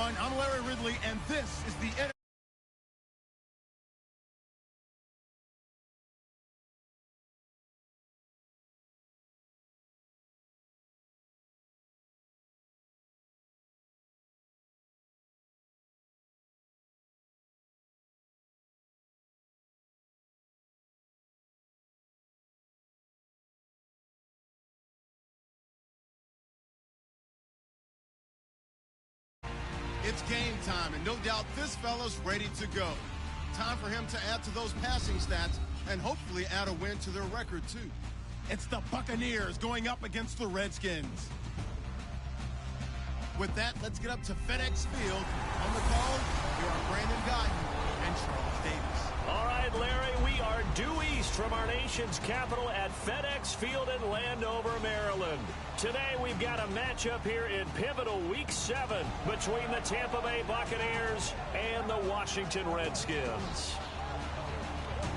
everyone. I'm Larry Ridley, and this is the It's game time, and no doubt this fella's ready to go. Time for him to add to those passing stats and hopefully add a win to their record, too. It's the Buccaneers going up against the Redskins. With that, let's get up to FedEx Field. On the call, we are Brandon Guyton and Charles Davis. All right, Larry, we are due east from our nation's capital at FedEx Field in Landover, Maryland. Today, we've got a matchup here in pivotal Week 7 between the Tampa Bay Buccaneers and the Washington Redskins.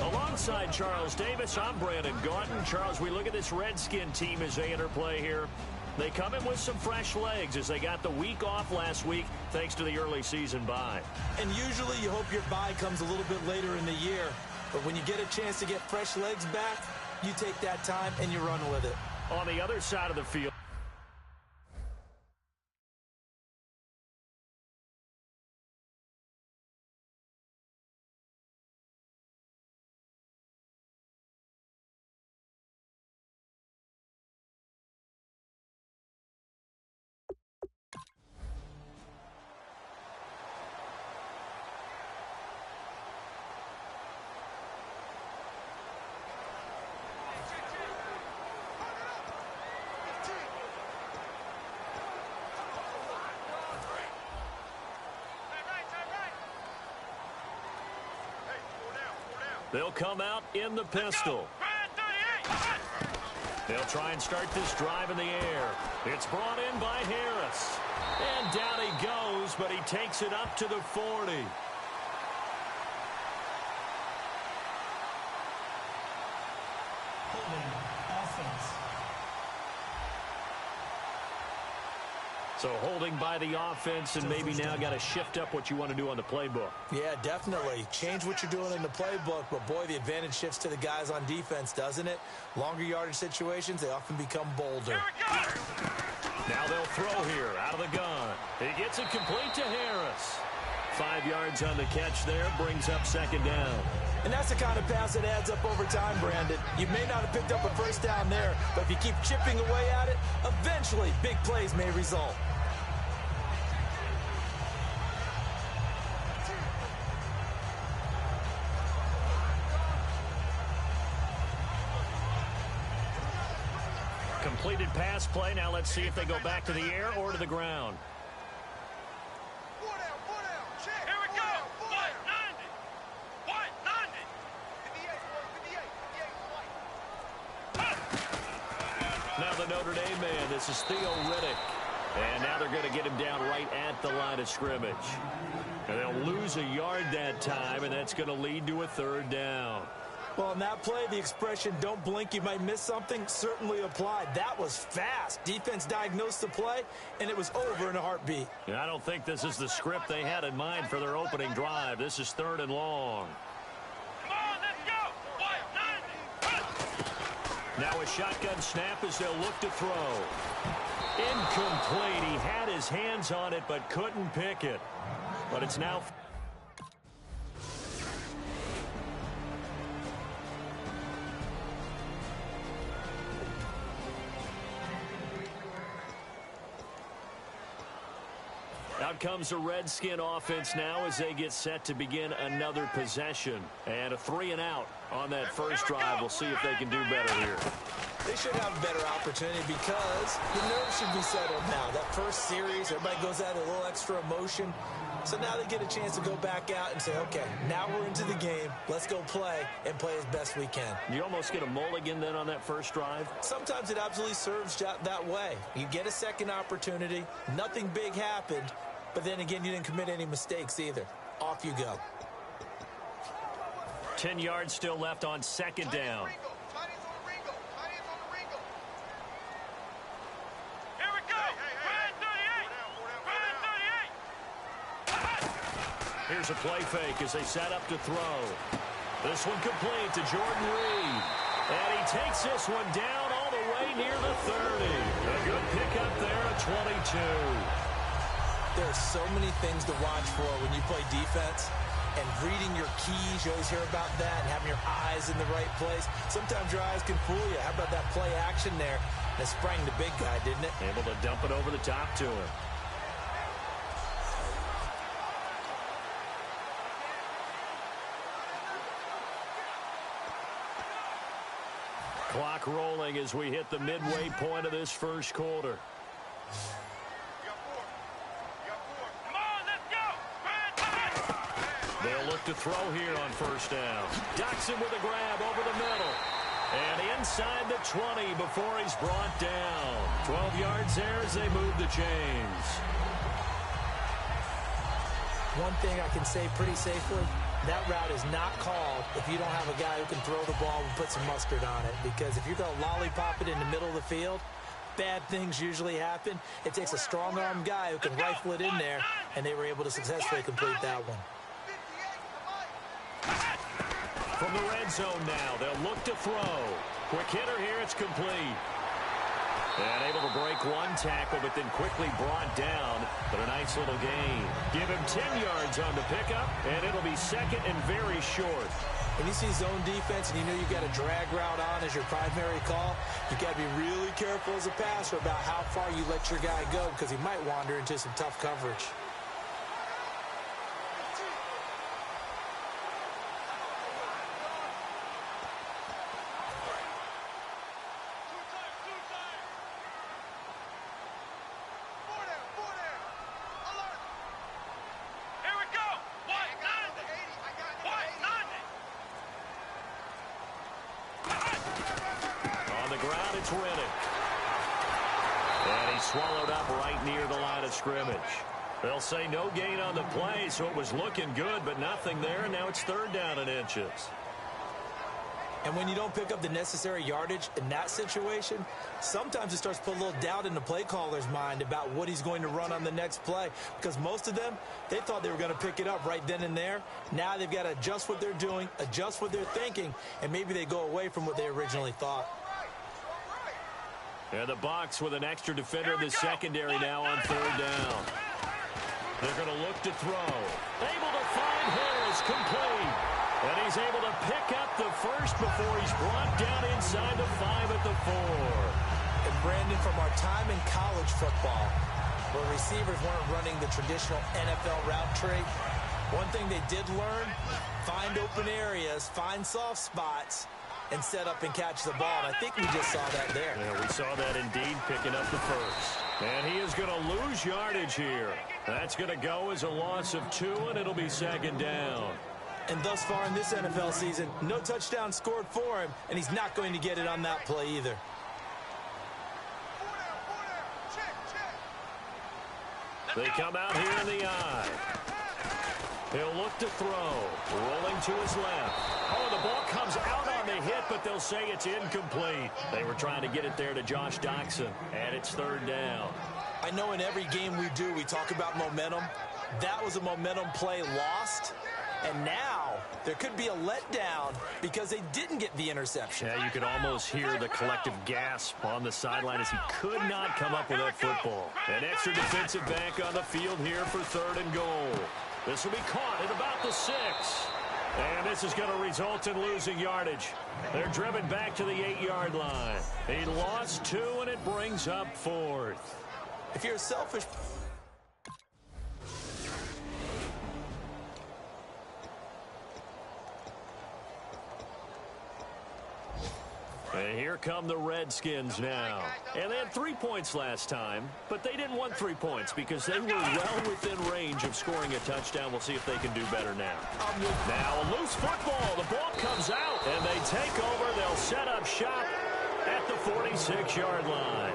Alongside Charles Davis, I'm Brandon Guyton. Charles, we look at this Redskin team as they interplay here. They come in with some fresh legs as they got the week off last week thanks to the early season bye. And usually you hope your bye comes a little bit later in the year. But when you get a chance to get fresh legs back, you take that time and you run with it. On the other side of the field, they'll come out in the pistol. They'll try and start this drive in the air. It's brought in by Harris. And down he goes, but he takes it up to the 40. So holding by the offense, and maybe now got to shift up what you want to do on the playbook. Yeah, definitely. Change what you're doing in the playbook, but boy, the advantage shifts to the guys on defense, doesn't it? Longer yardage situations, they often become bolder. Now they'll throw here out of the gun. He gets it complete to Harris. 5 yards on the catch there, brings up second down. And that's the kind of pass that adds up over time, Brandon. You may not have picked up a first down there, but if you keep chipping away at it, eventually big plays may result. Completed pass play. Now let's see if they go back to the air or to the ground. Now the Notre Dame man, this is Theo Riddick. And now they're going to get him down right at the line of scrimmage. And they'll lose a yard that time, and that's going to lead to a third down. Well, on that play, the expression, don't blink, you might miss something, certainly applied. That was fast. Defense diagnosed the play, and it was over in a heartbeat. I don't think this is the script they had in mind for their opening drive. This is 3rd and long. Come on, let's go. Now a shotgun snap as they'll look to throw. Incomplete. He had his hands on it, but couldn't pick it. But it's now... Out comes the Redskin offense now as they get set to begin another possession. And a 3-and-out on that first drive. We'll see if they can do better here. They should have a better opportunity because the nerves should be settled now. That first series, everybody goes out with a little extra emotion. So now they get a chance to go back out and say, okay, now we're into the game. Let's go play and play as best we can. You almost get a mulligan then on that first drive? Sometimes it absolutely serves that way. You get a second opportunity. Nothing big happened. But then again, you didn't commit any mistakes either. Off you go. 10 yards still left on second down. Here's a play fake as they set up to throw. This one complete to Jordan Reed. And he takes this one down all the way near the 30. A good pickup there at 22. There are so many things to watch for when you play defense. And reading your keys, you always hear about that, and having your eyes in the right place. Sometimes your eyes can fool you. How about that play action there? That sprang the big guy, didn't it? Able to dump it over the top to him. Clock rolling as we hit the midway point of this first quarter. They'll look to throw here on first down. Doxson with a grab over the middle. And inside the 20 before he's brought down. 12 yards there as they move the chains. One thing I can say pretty safely, that route is not called if you don't have a guy who can throw the ball and put some mustard on it. Because if you're going to lollipop it in the middle of the field, bad things usually happen. It takes a strong-arm guy who can rifle it in there, and they were able to successfully complete that one. From the red zone now, they'll look to throw. Quick hitter here, it's complete. And able to break one tackle, but then quickly brought down. But a nice little gain. Give him 10 yards on the pickup, and it'll be second and very short. When you see zone defense and you know you've got a drag route on as your primary call, you've got to be really careful as a passer about how far you let your guy go because he might wander into some tough coverage. Swallowed up right near the line of scrimmage. They'll say no gain on the play, so it was looking good, but nothing there, and now it's third down in inches. And when you don't pick up the necessary yardage in that situation, sometimes it starts to put a little doubt in the play caller's mind about what he's going to run on the next play. Because most of them, they thought they were going to pick it up right then and there. Now they've got to adjust what they're doing, adjust what they're thinking, and maybe they go away from what they originally thought. And the Bucs with an extra defender in the secondary now on third down. They're going to look to throw. Able to find Harris, complete. And he's able to pick up the first before he's brought down inside the 5 at the 4. And Brandon, from our time in college football, where receivers weren't running the traditional NFL route tree, one thing they did learn, find open areas, find soft spots, and set up and catch the ball. And I think we just saw that there. Yeah, we saw that indeed, picking up the first. And he is going to lose yardage here. That's going to go as a loss of 2, and it'll be second down. And thus far in this NFL season, no touchdown scored for him, and he's not going to get it on that play either. They come out here in the eye. He'll look to throw. Rolling to his left. Oh, the ball comes out on the hit, but they'll say it's incomplete. They were trying to get it there to Josh Doxson, and it's third down. I know in every game we do, we talk about momentum. That was a momentum play lost. And now there could be a letdown because they didn't get the interception. Yeah, you could almost hear the collective gasp on the sideline as he could not come up with that football. An extra defensive back on the field here for third and goal. This will be caught at about the 6. And this is going to result in losing yardage. They're driven back to the 8-yard line. He lost 2, and it brings up 4th. If you're selfish... And here come the Redskins now. And they had 3 points last time, but they didn't want 3 points because they were well within range of scoring a touchdown. We'll see if they can do better now. Now a loose football. The ball comes out, and they take over. They'll set up shop at the 46-yard line.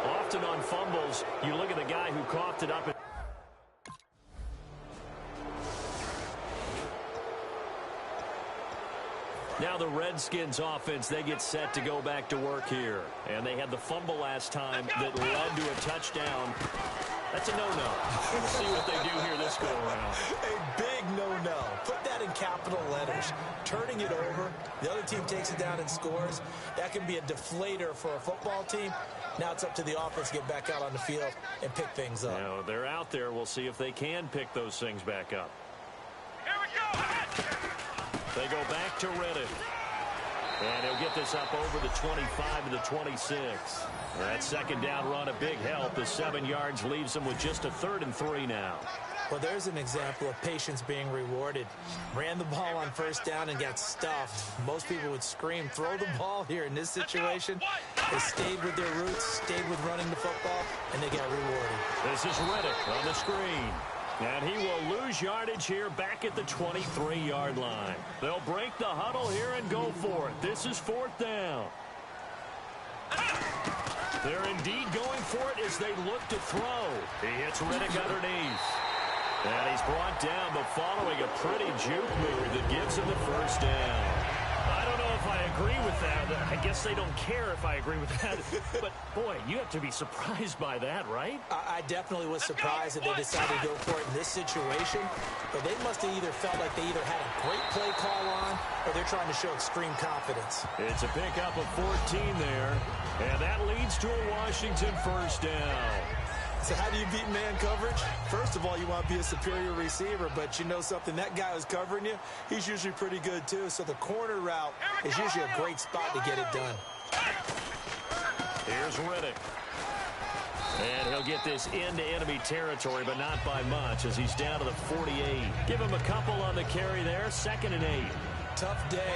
Often on fumbles, you look at the guy who coughed it up. Now the Redskins offense, they get set to go back to work here. And they had the fumble last time that led to a touchdown. That's a no-no. We'll see what they do here this go-around. A big no-no. Put that in capital letters. Turning it over, the other team takes it down and scores. That can be a deflator for a football team. Now it's up to the offense to get back out on the field and pick things up. Now, they're out there. We'll see if they can pick those things back up. Here we go. They go back to Reddick. And he'll get this up over the 25 to the 26. That second down run, a big help. The 7 yards leaves them with just a 3rd and 3 now. Well, there's an example of patience being rewarded. Ran the ball on 1st down and got stuffed. Most people would scream, throw the ball here. In this situation, they stayed with their roots, stayed with running the football, and they got rewarded. This is Reddick on the screen. And he will lose yardage here back at the 23-yard line. They'll break the huddle here and go for it. This is 4th down. They're indeed going for it as they look to throw. He hits Reddick underneath. And he's brought down, but following a pretty juke move that gives him the 1st down. I don't know if I agree with that. I guess they don't care if I agree with that. But, boy, you have to be surprised by that, right? I definitely was surprised that they decided to go for it in this situation. But they must have either felt like they either had a great play call on or they're trying to show extreme confidence. It's a pickup of 14 there. And that leads to a Washington 1st down. So how do you beat man coverage? First of all, you want to be a superior receiver, but you know something, that guy who's covering you, he's usually pretty good too. So the corner route is usually a great spot to get it done. Here's Reddick. And he'll get this into enemy territory, but not by much as he's down to the 48. Give him a couple on the carry there, 2nd and 8. Tough day,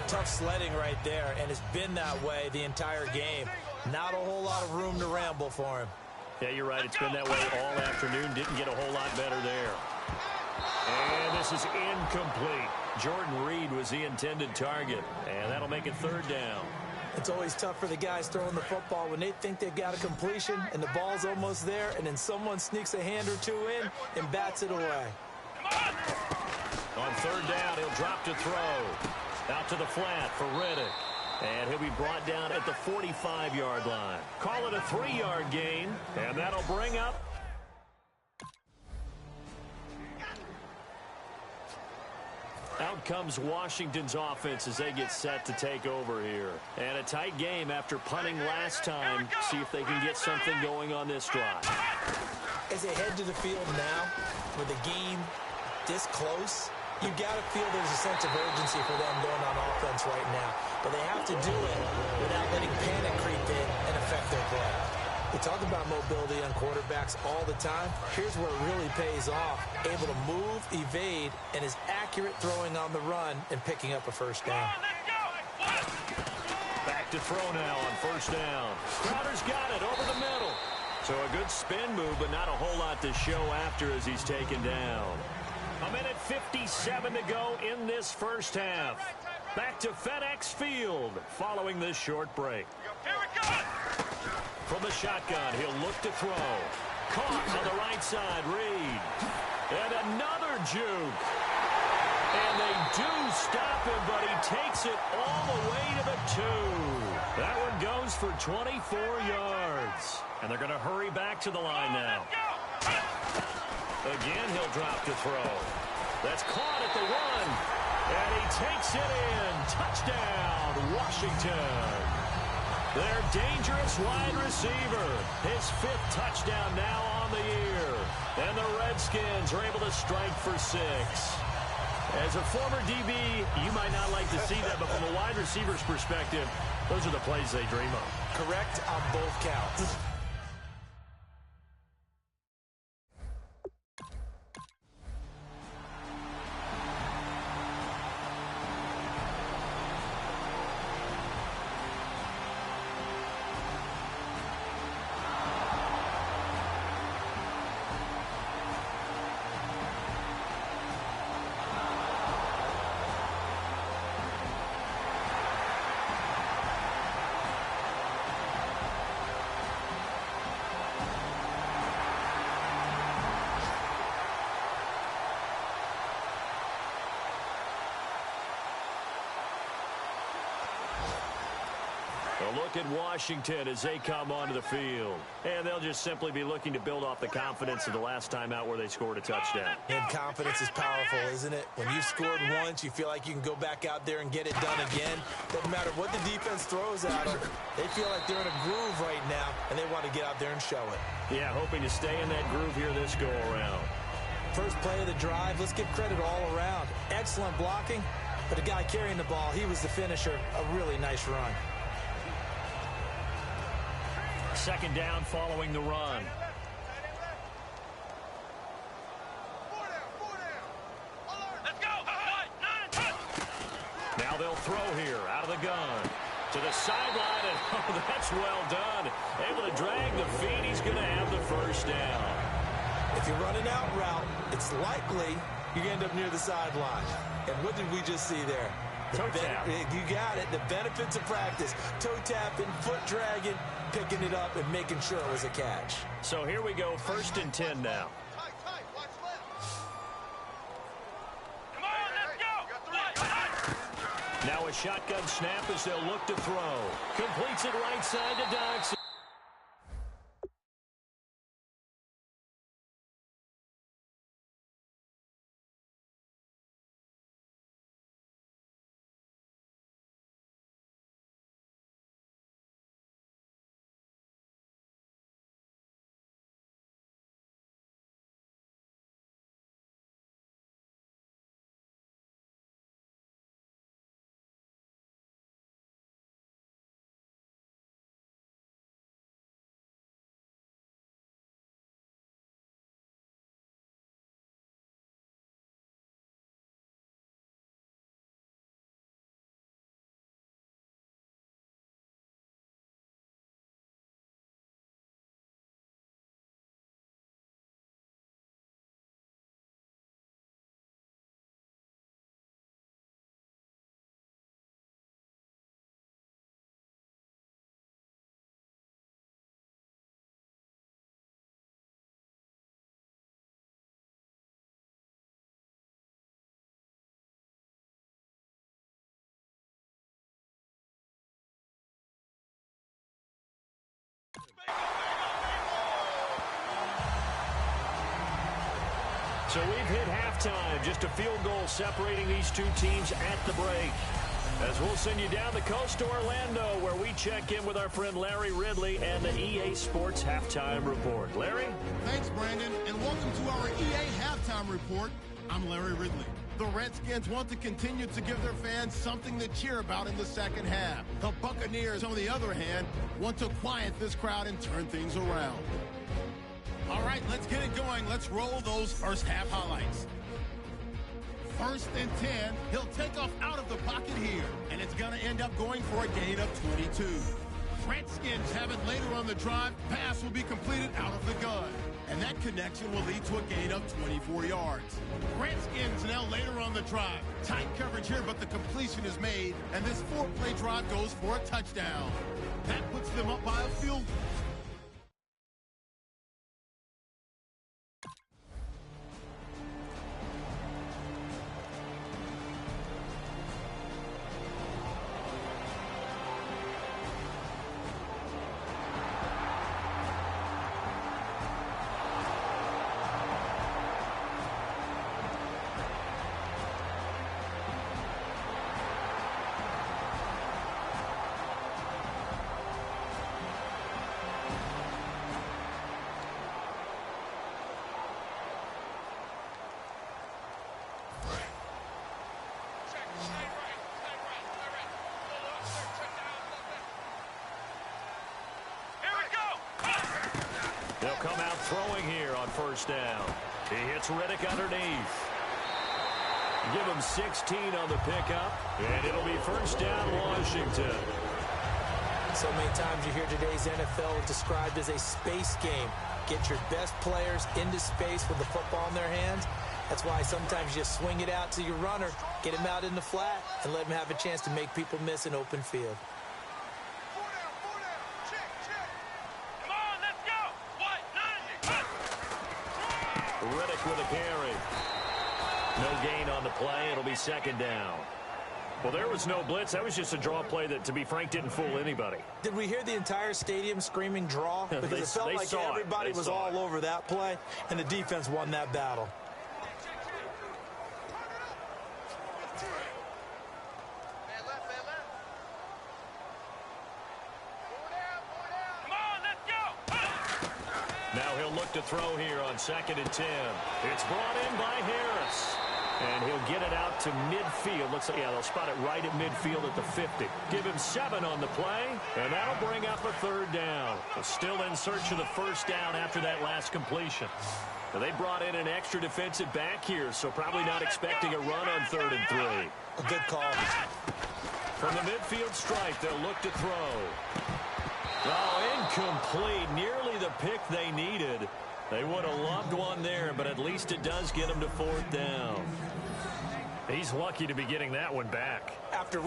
tough sledding right there, and it's been that way the entire game. Not a whole lot of room to ramble for him. Yeah, you're right. It's been that way all afternoon. Didn't get a whole lot better there. And this is incomplete. Jordan Reed was the intended target, and that'll make it 3rd down. It's always tough for the guys throwing the football when they think they've got a completion and the ball's almost there, and then someone sneaks a hand or two in and bats it away. On 3rd down, he'll drop to throw. Out to the flat for Reddick. And he'll be brought down at the 45-yard line. Call it a 3-yard gain, and that'll bring up. Out comes Washington's offense as they get set to take over here. And a tight game after punting last time. See if they can get something going on this drive. As they head to the field now, with the game this close, you've got to feel there's a sense of urgency for them going on offense right now. But they have to do it without letting panic creep in and affect their play. We talk about mobility on quarterbacks all the time. Here's where it really pays off. Able to move, evade, and is accurate throwing on the run and picking up a 1st down. Back to throw now on 1st down. Crowder's got it over the middle. So a good spin move, but not a whole lot to show after as he's taken down. 1:57 to go in this 1st half. Back to FedEx Field following this short break. Here we go. From the shotgun, he'll look to throw. Caught on the right side, Reed. And another juke. And they do stop him, but he takes it all the way to the 2. That one goes for 24 yards. And they're going to hurry back to the line now. Again, he'll drop to throw. That's caught at the 1. And he takes it in. Touchdown, Washington. Their dangerous wide receiver. His 5th touchdown now on the year. And the Redskins are able to strike for 6. As a former DB, you might not like to see that, but from a wide receiver's perspective, those are the plays they dream of. Correct on both counts. A look at Washington as they come onto the field. And they'll just simply be looking to build off the confidence of the last time out where they scored a touchdown. And confidence is powerful, isn't it? When you've scored once, you feel like you can go back out there and get it done again. Doesn't matter what the defense throws at them. They feel like they're in a groove right now, and they want to get out there and show it. Yeah, hoping to stay in that groove here this go-around. First play of the drive, let's give credit all around. Excellent blocking, but the guy carrying the ball, he was the finisher. A really nice run. Second down following the run. Let's go. Now they'll throw here out of the gun. To the sideline, and oh, that's well done. Able to drag the feet. He's going to have the first down. If you're running out route, it's likely you end up near the sideline. And what did we just see there? Toe tap. You got it. The benefits of practice. Toe tapping, foot dragging, picking it up, and making sure it was a catch. So here we go, 1st and 10 now. Come on, let's go. Now a shotgun snap as they'll look to throw. Completes it right side to Dodson. So we've hit halftime. Just a field goal separating these two teams at the break. As we'll send you down the coast to Orlando, where we check in with our friend Larry Ridley and the EA Sports Halftime Report. Larry? Thanks, Brandon, and welcome to our EA Halftime Report. I'm Larry Ridley. The Redskins want to continue to give their fans something to cheer about in the second half. The Buccaneers, on the other hand, want to quiet this crowd and turn things around. All right, let's get it going. Let's roll those first half highlights. 1st and 10. He'll take off out of the pocket here, and it's going to end up going for a gain of 22. Redskins have it later on the drive. Pass will be completed out of the gun, and that connection will lead to a gain of 24 yards. Redskins now later on the drive. Tight coverage here, but the completion is made, and this 4-play drive goes for a touchdown. That puts them up by a field goal. They'll come out throwing here on 1st down. He hits Riddick underneath. Give him 16 on the pickup, and it'll be 1st down Washington. So many times you hear today's NFL described as a space game. Get your best players into space with the football in their hands. That's why sometimes you swing it out to your runner, get him out in the flat, and let him have a chance to make people miss an open field. Riddick with a carry. No gain on the play. It'll be 2nd down. Well, there was no blitz. That was just a draw play that, to be frank, didn't fool anybody. Did we hear the entire stadium screaming draw? Because it felt like everybody was all over that play, and the defense won that battle. Now he'll look to throw here on 2nd and 10. It's brought in by Harris. And he'll get it out to midfield. Looks like, yeah, they'll spot it right at midfield at the 50. Give him 7 on the play, and that'll bring up a 3rd down. Still in search of the 1st down after that last completion. Now, they brought in an extra defensive back here, so probably not expecting a run on 3rd and 3. A good call. From the midfield stripe, they'll look to throw. Oh, incomplete. Nearly the pick they needed. They would have loved one there, but at least it does get them to 4th down. He's lucky to be getting that one back. After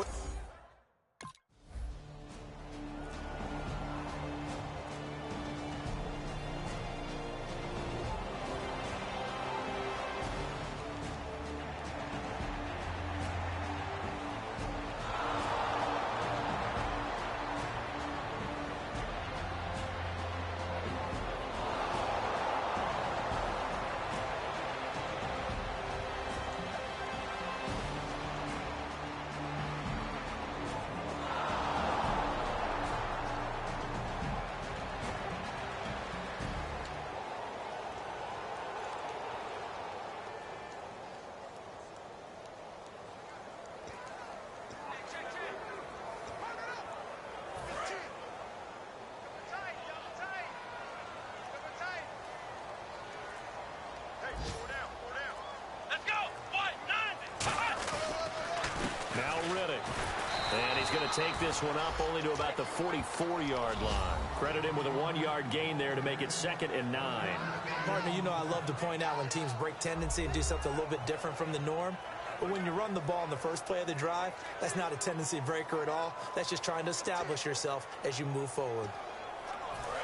take this one up only to about the 44-yard line. Credit him with a 1-yard gain there to make it 2nd and 9. Partner, you know I love to point out when teams break tendency and do something a little bit different from the norm. But when you run the ball in the first play of the drive, that's not a tendency breaker at all. That's just trying to establish yourself as you move forward.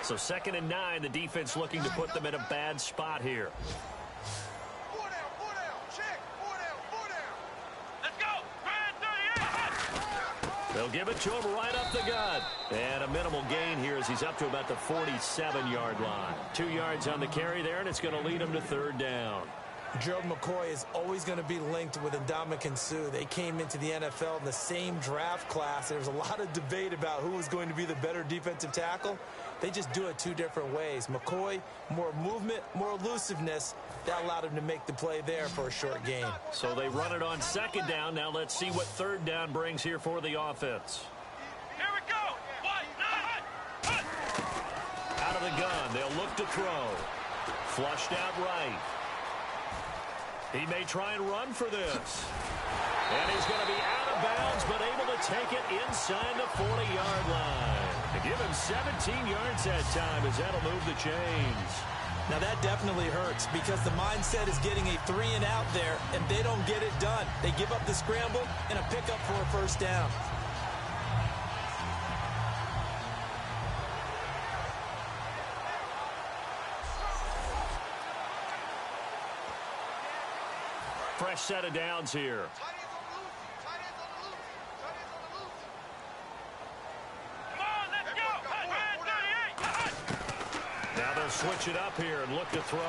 So 2nd and 9, the defense looking to put them in a bad spot here. They'll give it to him right up the gut. And a minimal gain here as he's up to about the 47-yard line. 2 yards on the carry there, and it's going to lead him to 3rd down. Gerald McCoy is always going to be linked with Ndamukong Suh. They came into the NFL in the same draft class. There was a lot of debate about who was going to be the better defensive tackle. They just do it 2 different ways. McCoy, more movement, more elusiveness. That allowed him to make the play there for a short gain. So they run it on 2nd down. Now let's see what 3rd down brings here for the offense. Here we go. 1, 9, 1. Out of the gun, they'll look to throw. Flushed out right. He may try and run for this. And he's going to be out of bounds, but able to take it inside the 40-yard line. To give him 17 yards that time as that'll move the chains. Now that definitely hurts because the mindset is getting a 3-and-out there, and they don't get it done. They give up the scramble and a pickup for a 1st down. Fresh set of downs here. Now they'll switch it up here and look to throw.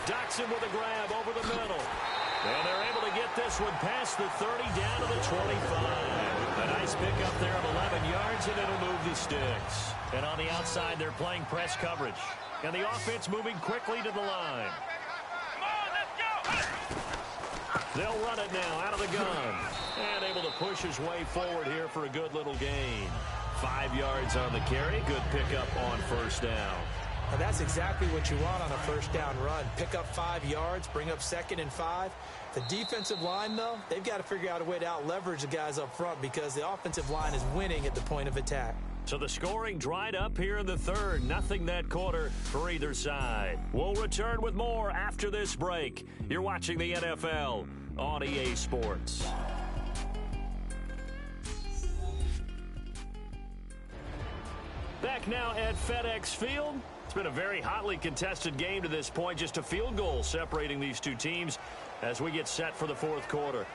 Doxson with a grab over the middle. And they're able to get this one past the 30 down to the 25. A nice pickup there of 11 yards, and it'll move the sticks. And on the outside, they're playing press coverage. And the offense moving quickly to the line. They'll run it now out of the gun. And able to push his way forward here for a good little gain. 5 yards on the carry. Good pickup on 1st down. Now that's exactly what you want on a 1st down run. Pick up 5 yards, bring up 2nd and 5. The defensive line, though, they've got to figure out a way to out-leverage the guys up front because the offensive line is winning at the point of attack. So the scoring dried up here in the 3rd. Nothing that quarter for either side. We'll return with more after this break. You're watching the NFL on EA Sports. Back now at FedEx Field. It's been a very hotly contested game to this point. Just a field goal separating these two teams as we get set for the 4th quarter.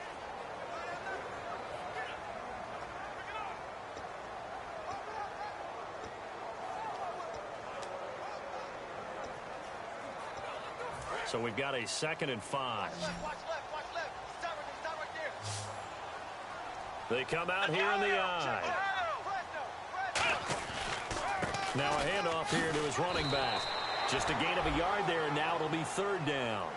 So we've got a 2nd and 5. They come out here in the I. Now a handoff here to his running back. Just a gain of a yard there, and now it'll be 3rd down.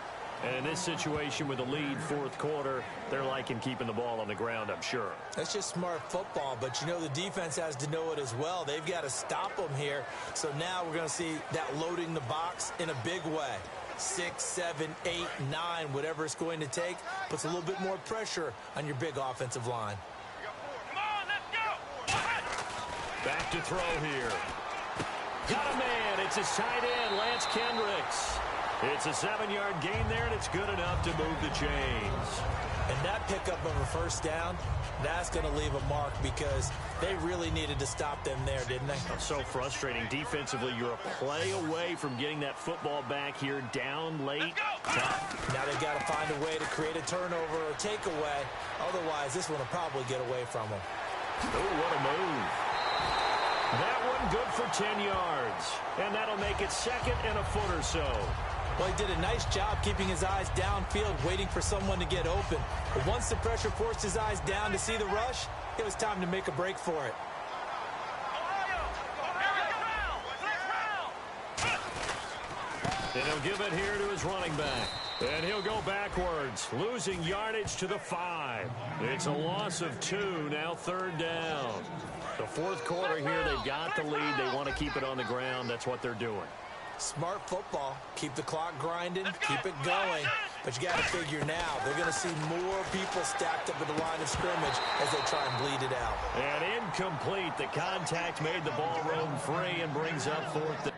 And in this situation with a lead 4th quarter, they're liking keeping the ball on the ground, I'm sure. That's just smart football, but you know the defense has to know it as well. They've got to stop them here. So now we're going to see that loading the box in a big way. 6, 7, 8, 9, whatever it's going to take, puts a little bit more pressure on your big offensive line. Back to throw here. Got a man. It's his tight end, Lance Kendricks. It's a 7-yard gain there, and it's good enough to move the chains. And that pickup of a 1st down, that's going to leave a mark because they really needed to stop them there, didn't they? So frustrating. Defensively, you're a play away from getting that football back here down late. Tough. Now they've got to find a way to create a turnover or takeaway. Otherwise, this one will probably get away from them. Oh, what a move. That one good for 10 yards. And that'll make it 2nd and a foot or so. Well, he did a nice job keeping his eyes downfield, waiting for someone to get open. But once the pressure forced his eyes down to see the rush, it was time to make a break for it. And he'll give it here to his running back. And he'll go backwards, losing yardage to the 5. It's a loss of 2, now 3rd down. The 4th quarter here, they've got the lead. They want to keep it on the ground. That's what they're doing. Smart football. Keep the clock grinding, keep it going. But you got to figure now, they're going to see more people stacked up at the line of scrimmage as they try and bleed it out. And incomplete. The contact made the ball roam free and brings up 4th down.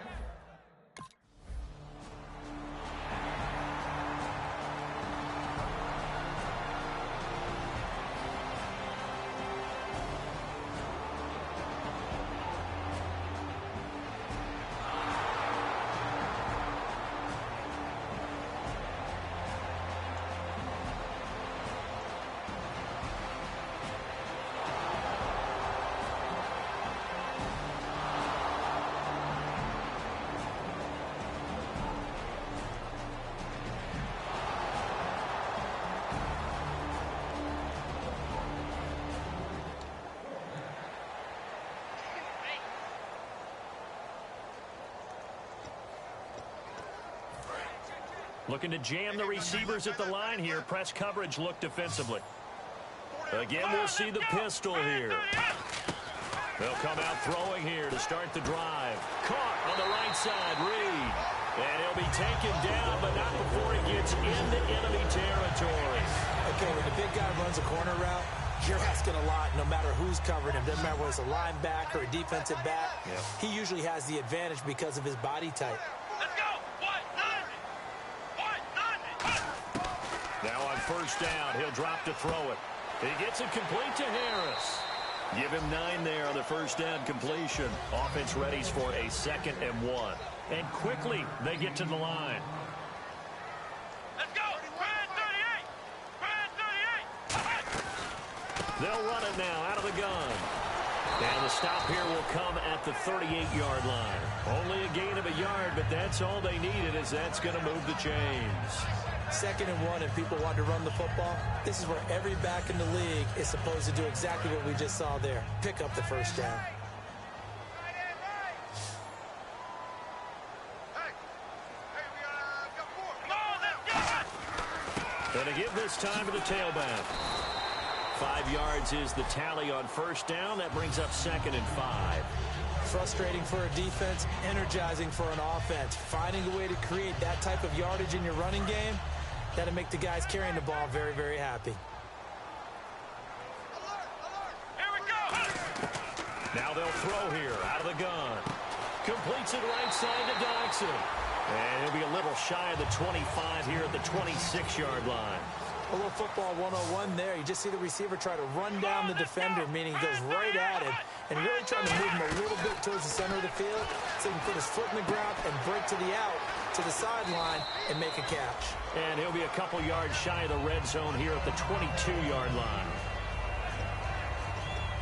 Looking to jam the receivers at the line here. Press coverage look defensively. Again, we'll see the pistol here. They'll come out throwing here to start the drive. Caught on the right side, Reed. And he'll be taken down, but not before he gets into enemy territory. Okay, when the big guy runs a corner route, you're asking a lot no matter who's covering him. Doesn't matter whether it's a linebacker or a defensive back. Yep. He usually has the advantage because of his body type. Let's go. Now on 1st down, he'll drop to throw it. He gets it complete to Harris. Give him 9 there on the 1st down completion. Offense readies for a 2nd and 1. And quickly, they get to the line. Let's go. Brad 38. Brad 38. They'll run it now out of the gun. And the stop here will come at the 38-yard line. Only a gain of a yard, but that's all they needed, as that's going to move the chains. 2nd and 1, and people want to run the football. This is where every back in the league is supposed to do exactly what we just saw there. Pick up the 1st down. And to give this time to the tailback. 5 yards is the tally on 1st down. That brings up 2nd and 5. Frustrating for a defense, energizing for an offense. Finding a way to create that type of yardage in your running game, that'll make the guys carrying the ball very, very happy. Here we go. Now they'll throw here out of the gun. Completes it right side to Dodson. And he'll be a little shy of the 25 here at the 26-yard line. A little football 101 there. You just see the receiver try to run down the defender, meaning he goes right at him and really trying to move him a little bit towards the center of the field so he can put his foot in the ground and break to the out, to the sideline, and make a catch. And he'll be a couple yards shy of the red zone here at the 22-yard line.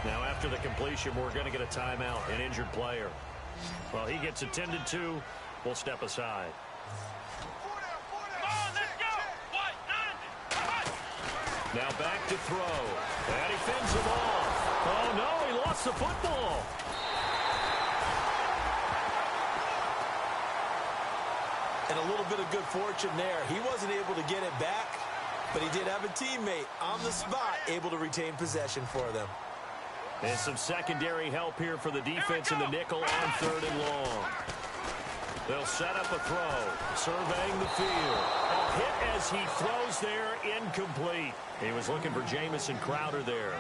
Now, after the completion, we're going to get a timeout, an injured player. Well, he gets attended to. We'll step aside. Now back to throw. And he fends him off. Oh, no, he lost the football. And a little bit of good fortune there. He wasn't able to get it back, but he did have a teammate on the spot able to retain possession for them. And some secondary help here for the defense in the nickel on 3rd and long. They'll set up a throw, surveying the field. A hit as he throws there, incomplete. He was looking for Jamison Crowder there.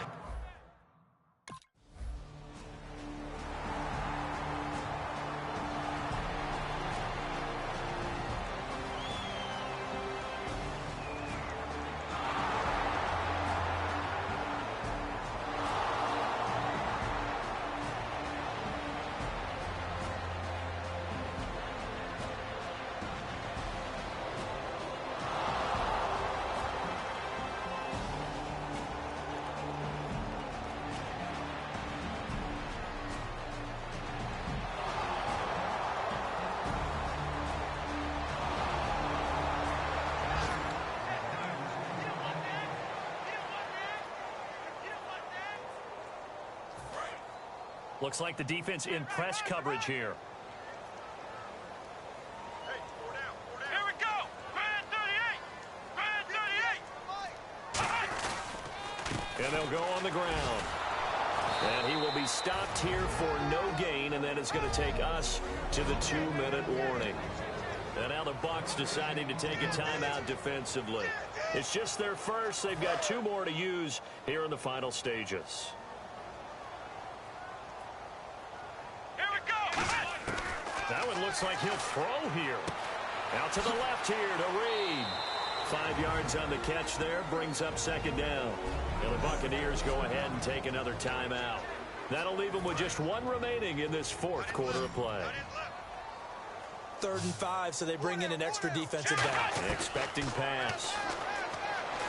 Looks like the defense in press coverage here. Hey, 4 down, 4 down. Here we go. Grand 38. Grand 38. And they'll go on the ground. And he will be stopped here for no gain, and then it's going to take us to the 2-minute warning. And now the Bucs deciding to take a timeout defensively. It's just their first. They've got 2 more to use here in the final stages. That one looks like he'll throw here. Out to the left here to Reed. 5 yards on the catch there, brings up 2nd down. And the Buccaneers go ahead and take another timeout. That'll leave them with just 1 remaining in this 4th quarter of play. 3rd and 5, so they bring in an extra defensive back. Expecting pass.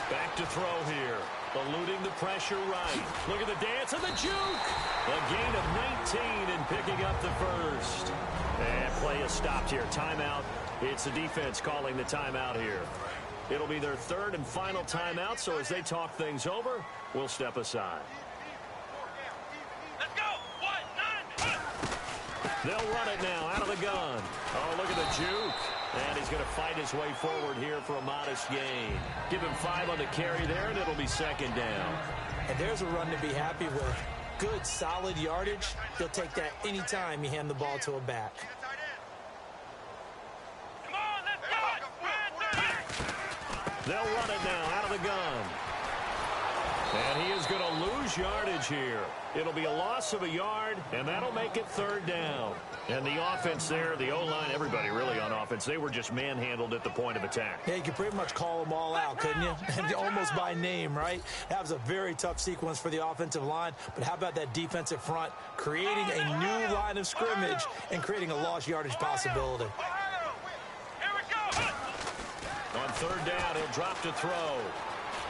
Back to throw here. Eluding the pressure right. Look at the dance and the juke. A gain of 19 and picking up the first. And play is stopped here. Timeout. It's the defense calling the timeout here. It'll be their 3rd and final timeout, so as they talk things over, we'll step aside. Let's go. 1, 9. They'll run it now out of the gun. Oh, look at the juke. And he's going to fight his way forward here for a modest gain. Give him 5 on the carry there, and it'll be 2nd down. And there's a run to be happy with. Good, solid yardage. He'll take that anytime you hand the ball to a back. Come on, let's go. They'll run it now out of the gun. And he is going to lose yardage here. It'll be a loss of a yard, and that'll make it 3rd down. And the offense there, the O-line, everybody really on offense, they were just manhandled at the point of attack. Yeah, you could pretty much call them all out, couldn't you? And almost by name, right? That was a very tough sequence for the offensive line. But how about that defensive front creating a new line of scrimmage and creating a lost yardage possibility? Here we go. On 3rd down, he'll drop to throw.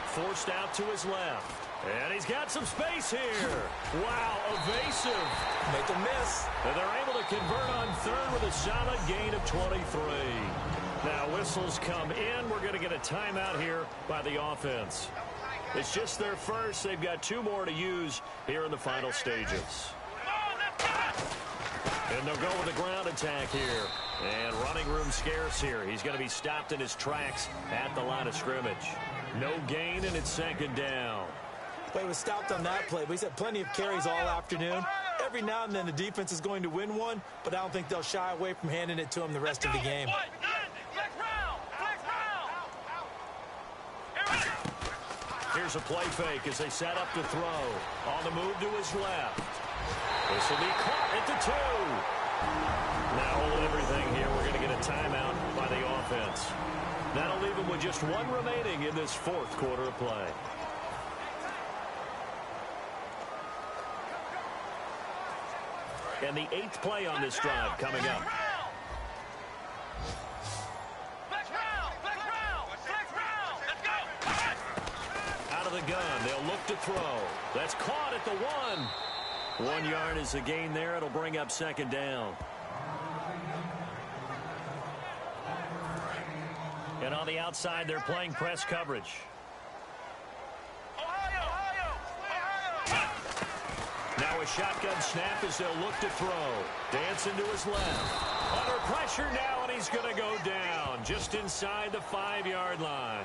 Forced out to his left. And he's got some space here. Wow, evasive. Make a miss. And they're able to convert on 3rd with a solid gain of 23. Now whistles come in. We're going to get a timeout here by the offense. It's just their first. They've got 2 more to use here in the final stages. And they'll go with a ground attack here. And running room scarce here. He's going to be stopped in his tracks at the line of scrimmage. No gain, and it's 2nd down. Well, he was stopped on that play, but he's had plenty of carries all afternoon. Every now and then the defense is going to win one, but I don't think they'll shy away from handing it to him the rest of the game. Here's a play fake as they set up to throw. On the move to his left. This will be caught at the 2. Now holding everything here. We're going to get a timeout by the offense. That'll leave them with just 1 remaining in this 4th quarter of play. And the 8th play on this drive coming up. Out of the gun, they'll look to throw. That's caught at the 1. 1 yard is the gain there. It'll bring up 2nd down. And on the outside, they're playing press coverage. a shotgun snap as they'll look to throw. Dancing to his left. Under pressure now, and he's going to go down just inside the 5-yard line.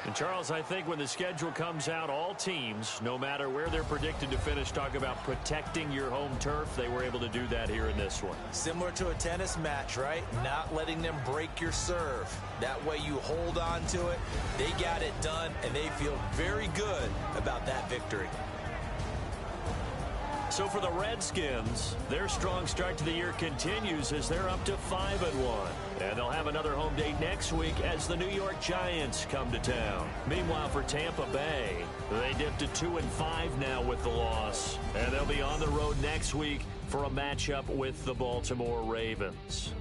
And, Charles, I think when the schedule comes out, all teams, no matter where they're predicted to finish, talk about protecting your home turf. They were able to do that here in this one. Similar to a tennis match, right? Not letting them break your serve. That way you hold on to it. They got it done, and they feel very good about that victory. So for the Redskins, their strong start to the year continues as they're up to 5-1. And they'll have another home date next week as the New York Giants come to town. Meanwhile, for Tampa Bay, they dipped to 2-5 now with the loss. And they'll be on the road next week for a matchup with the Baltimore Ravens.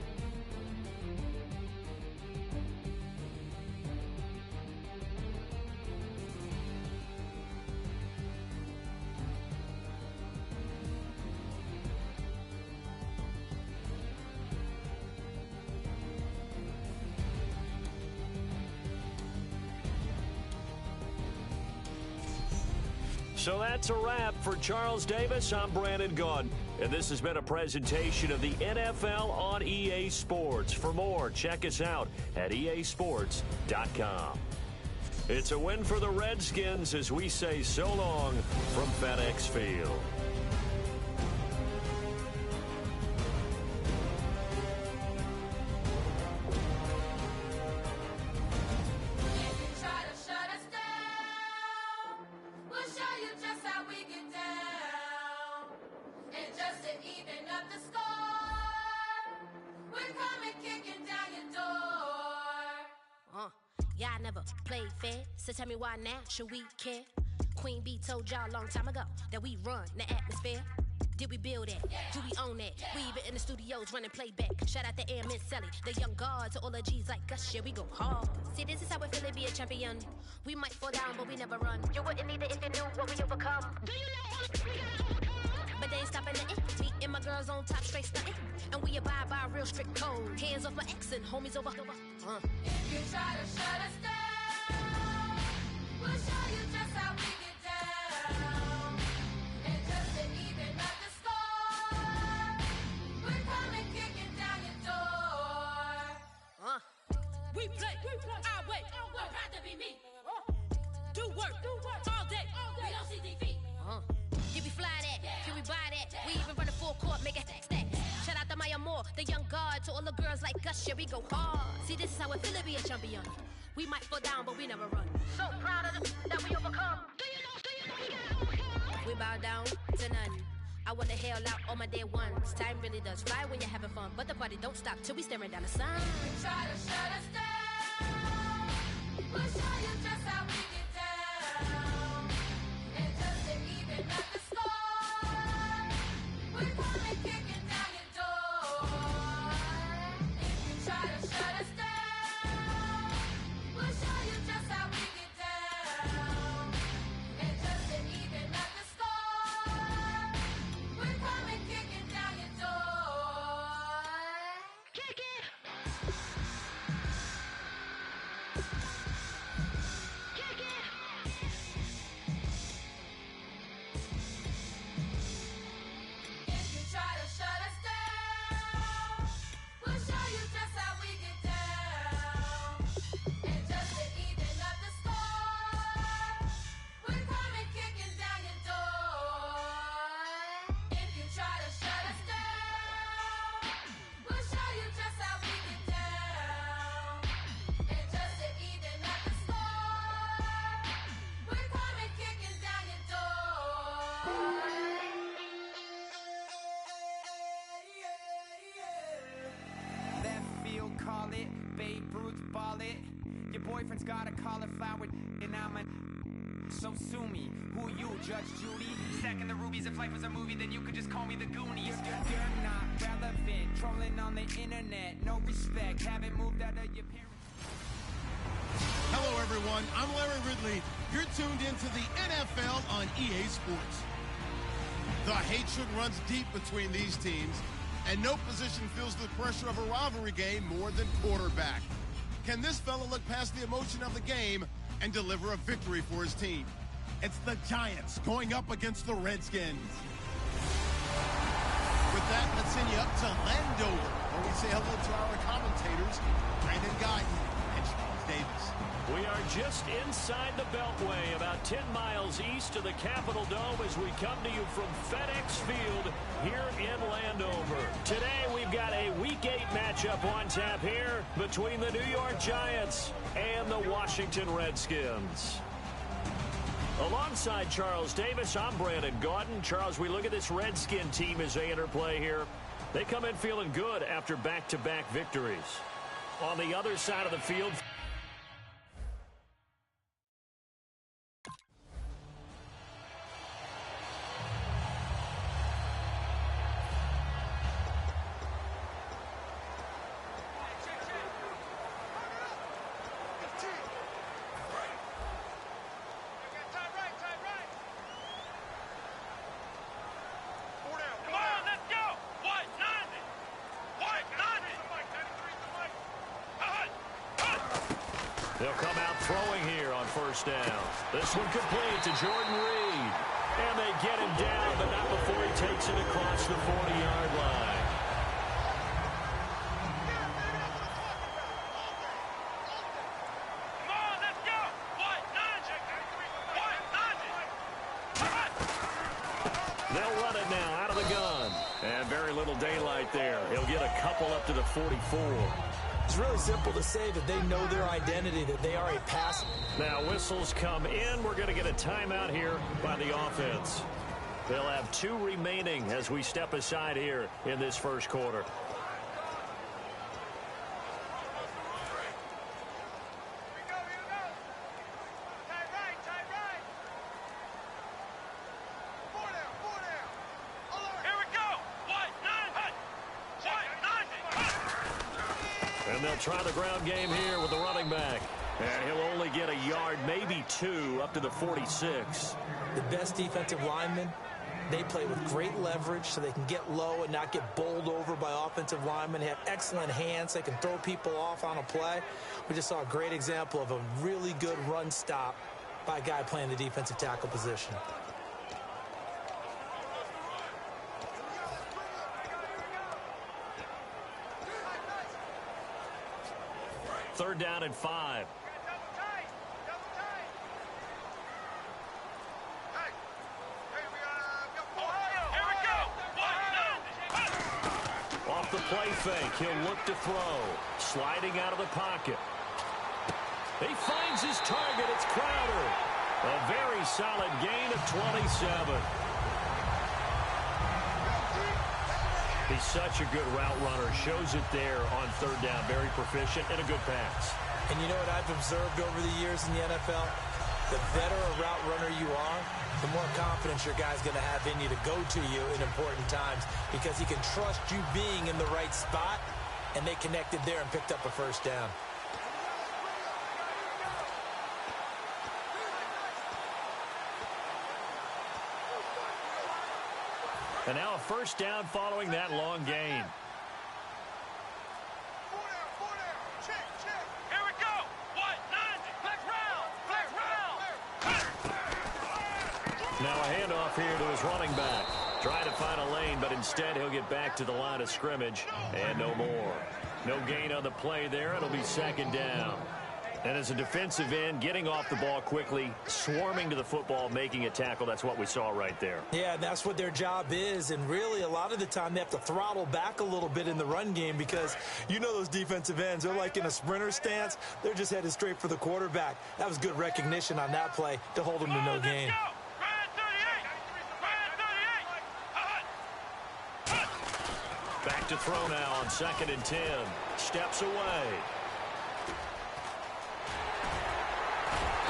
So that's a wrap. For Charles Davis, I'm Brandon Gaudin. And this has been a presentation of the NFL on EA Sports. For more, check us out at easports.com. It's a win for the Redskins as we say so long from FedEx Field. Y'all never played fair, so tell me why now should we care? Queen Bee told y'all a long time ago that we run the atmosphere. Did we build it? Do we own it? We even in the studios running playback. Shout out to Air Miss Sally, the young guards, to all the G's like us. Yeah, we go hard. See, this is how it feel to be a champion. We might fall down, but we never run. You wouldn't need it if you knew what we overcome. Do you know all we gotta overcome? But they ain't stopping nothing. Me and my girls on top, straight stunting. And we abide by a real strict code. Hands off my ex and homies over. If you try to shut us down, we'll show you just how we get down. And just to even up the score, we're coming kicking down your door. We play our way. We're proud to be me. Do work all day. We don't see defeat. Can we fly that? Can we buy that? We even run a full court, make it stack. Shout out to Maya Moore, the young guard, to all the girls like us. Yeah, we go hard. See, this is how it feel to be a champion. We might fall down, but we never run. So proud of them that we overcome. Do you know we gotta overcome? We bow down to none. I wanna hail out all my day ones. Time really does fly when you're having fun, but the party don't stop till we staring down the sun. If you try to shut us down, we'll show you just how we get down. And just to even up the score, we're coming kicking down your door. If you try to shut us down, we'll show you just how we get down. And just to even up the score, we're coming kicking down your door. Kick it! Kick it! If you try to shut us down, we'll show you just how we get down. And just to even up the score, we're coming kicking down your door. If you try to shut us down, we'll show you just how we get down. And just to even up the score, we're coming kicking down your door. Left field, call it. Babe Ruth, ball it. Your boyfriend's got a cauliflower, and I'm a. So sue me. Who you, Judge Judy? Stacking the rubies. If life was a movie, then you could just call me the Goonies. You're not relevant. Trolling on the internet. No respect. Haven't moved out of your parents'. Hello, everyone. I'm Larry Ridley. You're tuned into the NFL on EA Sports. The hatred runs deep between these teams, and no position feels the pressure of a rivalry game more than quarterback. Can this fella look past the emotion of the game and deliver a victory for his team? It's the Giants going up against the Redskins. With that, let's send you up to Landover, where we say hello to our commentators, Brandon Guyton and Charles Davis. We are just inside the Beltway, about 10 miles east of the Capitol Dome as we come to you from FedEx Field here in Landover. Today we've got a Week 8 matchup on tap here between the New York Giants and the Washington Redskins. Alongside Charles Davis, I'm Brandon Guyton. Charles, we look at this Redskin team as they interplay here. They come in feeling good after back-to-back victories. On the other side of the field, they'll come out throwing here on first down. This one complete to Jordan Reed. And they get him down, but not before he takes it across the 40-yard line. They'll run it now out of the gun. And very little daylight there. He'll get a couple up to the 44. It's really simple to say that they know their identity, that they are a pass. Now whistles come in. We're going to get a timeout here by the offense. They'll have 2 remaining as we step aside here in this first quarter. And they'll try the ground game here with the running back. And he'll only get a yard, maybe 2, up to the 46. The best defensive linemen, they play with great leverage so they can get low and not get bowled over by offensive linemen. They have excellent hands. They can throw people off on a play. We just saw a great example of a really good run stop by a guy playing the defensive tackle position. Third down and 5. Off the play fake, he'll look to throw. Sliding out of the pocket. He finds his target. It's Crowder. A very solid gain of 27. He's such a good route runner. Shows it there on third down. Very proficient and a good pass. And you know what I've observed over the years in the NFL? The better a route runner you are, the more confidence your guy's going to have in you to go to you in important times because he can trust you being in the right spot, and they connected there and picked up a first down. And now a first down following that long gain. Here we go. 190. Flex round. Now a handoff here to his running back. Trying to find a lane, but instead he'll get back to the line of scrimmage. And no more. No gain on the play there. It'll be second down. And as a defensive end, getting off the ball quickly, swarming to the football, making a tackle, that's what we saw right there. Yeah, and that's what their job is. And really, a lot of the time, they have to throttle back a little bit in the run game because you know those defensive ends, they're like in a sprinter stance. They're just headed straight for the quarterback. That was good recognition on that play to hold them to no gain. Back to throw now on 2nd and 10. Steps away.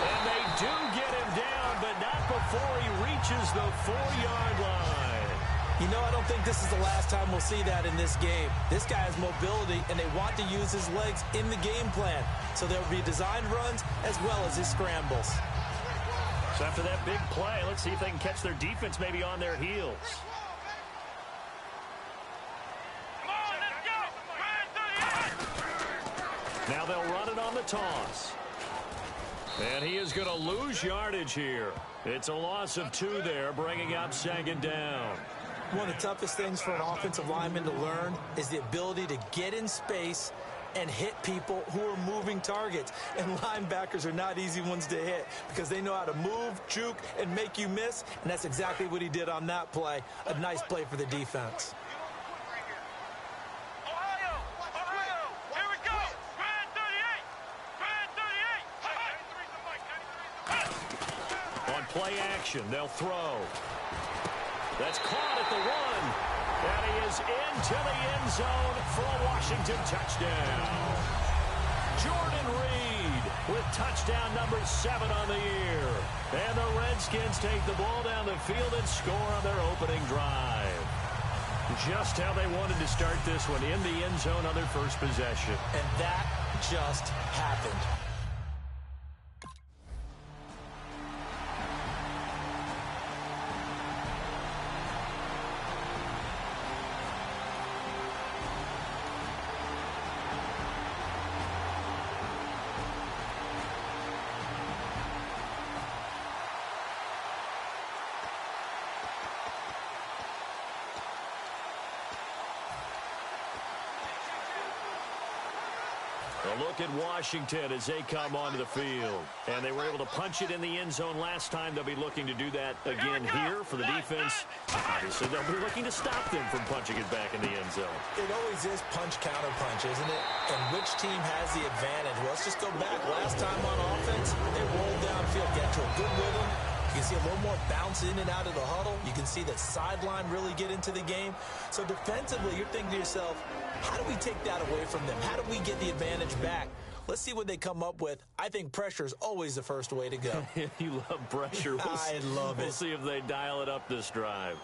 And they do get him down, but not before he reaches the 4-yard line. You know, I don't think this is the last time we'll see that in this game. This guy has mobility, and they want to use his legs in the game plan. So there'll be designed runs as well as his scrambles. So after that big play, let's see if they can catch their defense maybe on their heels. Now they'll run it on the toss. And he is going to lose yardage here. It's a loss of 2 there, bringing up 2nd down. One of the toughest things for an offensive lineman to learn is the ability to get in space and hit people who are moving targets. And linebackers are not easy ones to hit because they know how to move, juke, and make you miss. And that's exactly what he did on that play. A nice play for the defense. Play action. They'll throw. That's caught at the 1. And he is into the end zone for a Washington touchdown. Jordan Reed with touchdown number 7 on the year. And the Redskins take the ball down the field and score on their opening drive. Just how they wanted to start this one, in the end zone on their first possession. And that just happened. A look at Washington as they come onto the field. And they were able to punch it in the end zone last time. They'll be looking to do that again here for the defense. Obviously, they'll be looking to stop them from punching it back in the end zone. It always is punch-counter-punch, isn't it? And which team has the advantage? Well, let's just go back. Last time on offense, they rolled downfield, get to a good rhythm. You can see a little more bounce in and out of the huddle. You can see the sideline really get into the game. So defensively, you're thinking to yourself, how do we take that away from them? How do we get the advantage back? Let's see what they come up with. I think pressure is always the first way to go. You love pressure. I love it. We'll see if they dial it up this drive.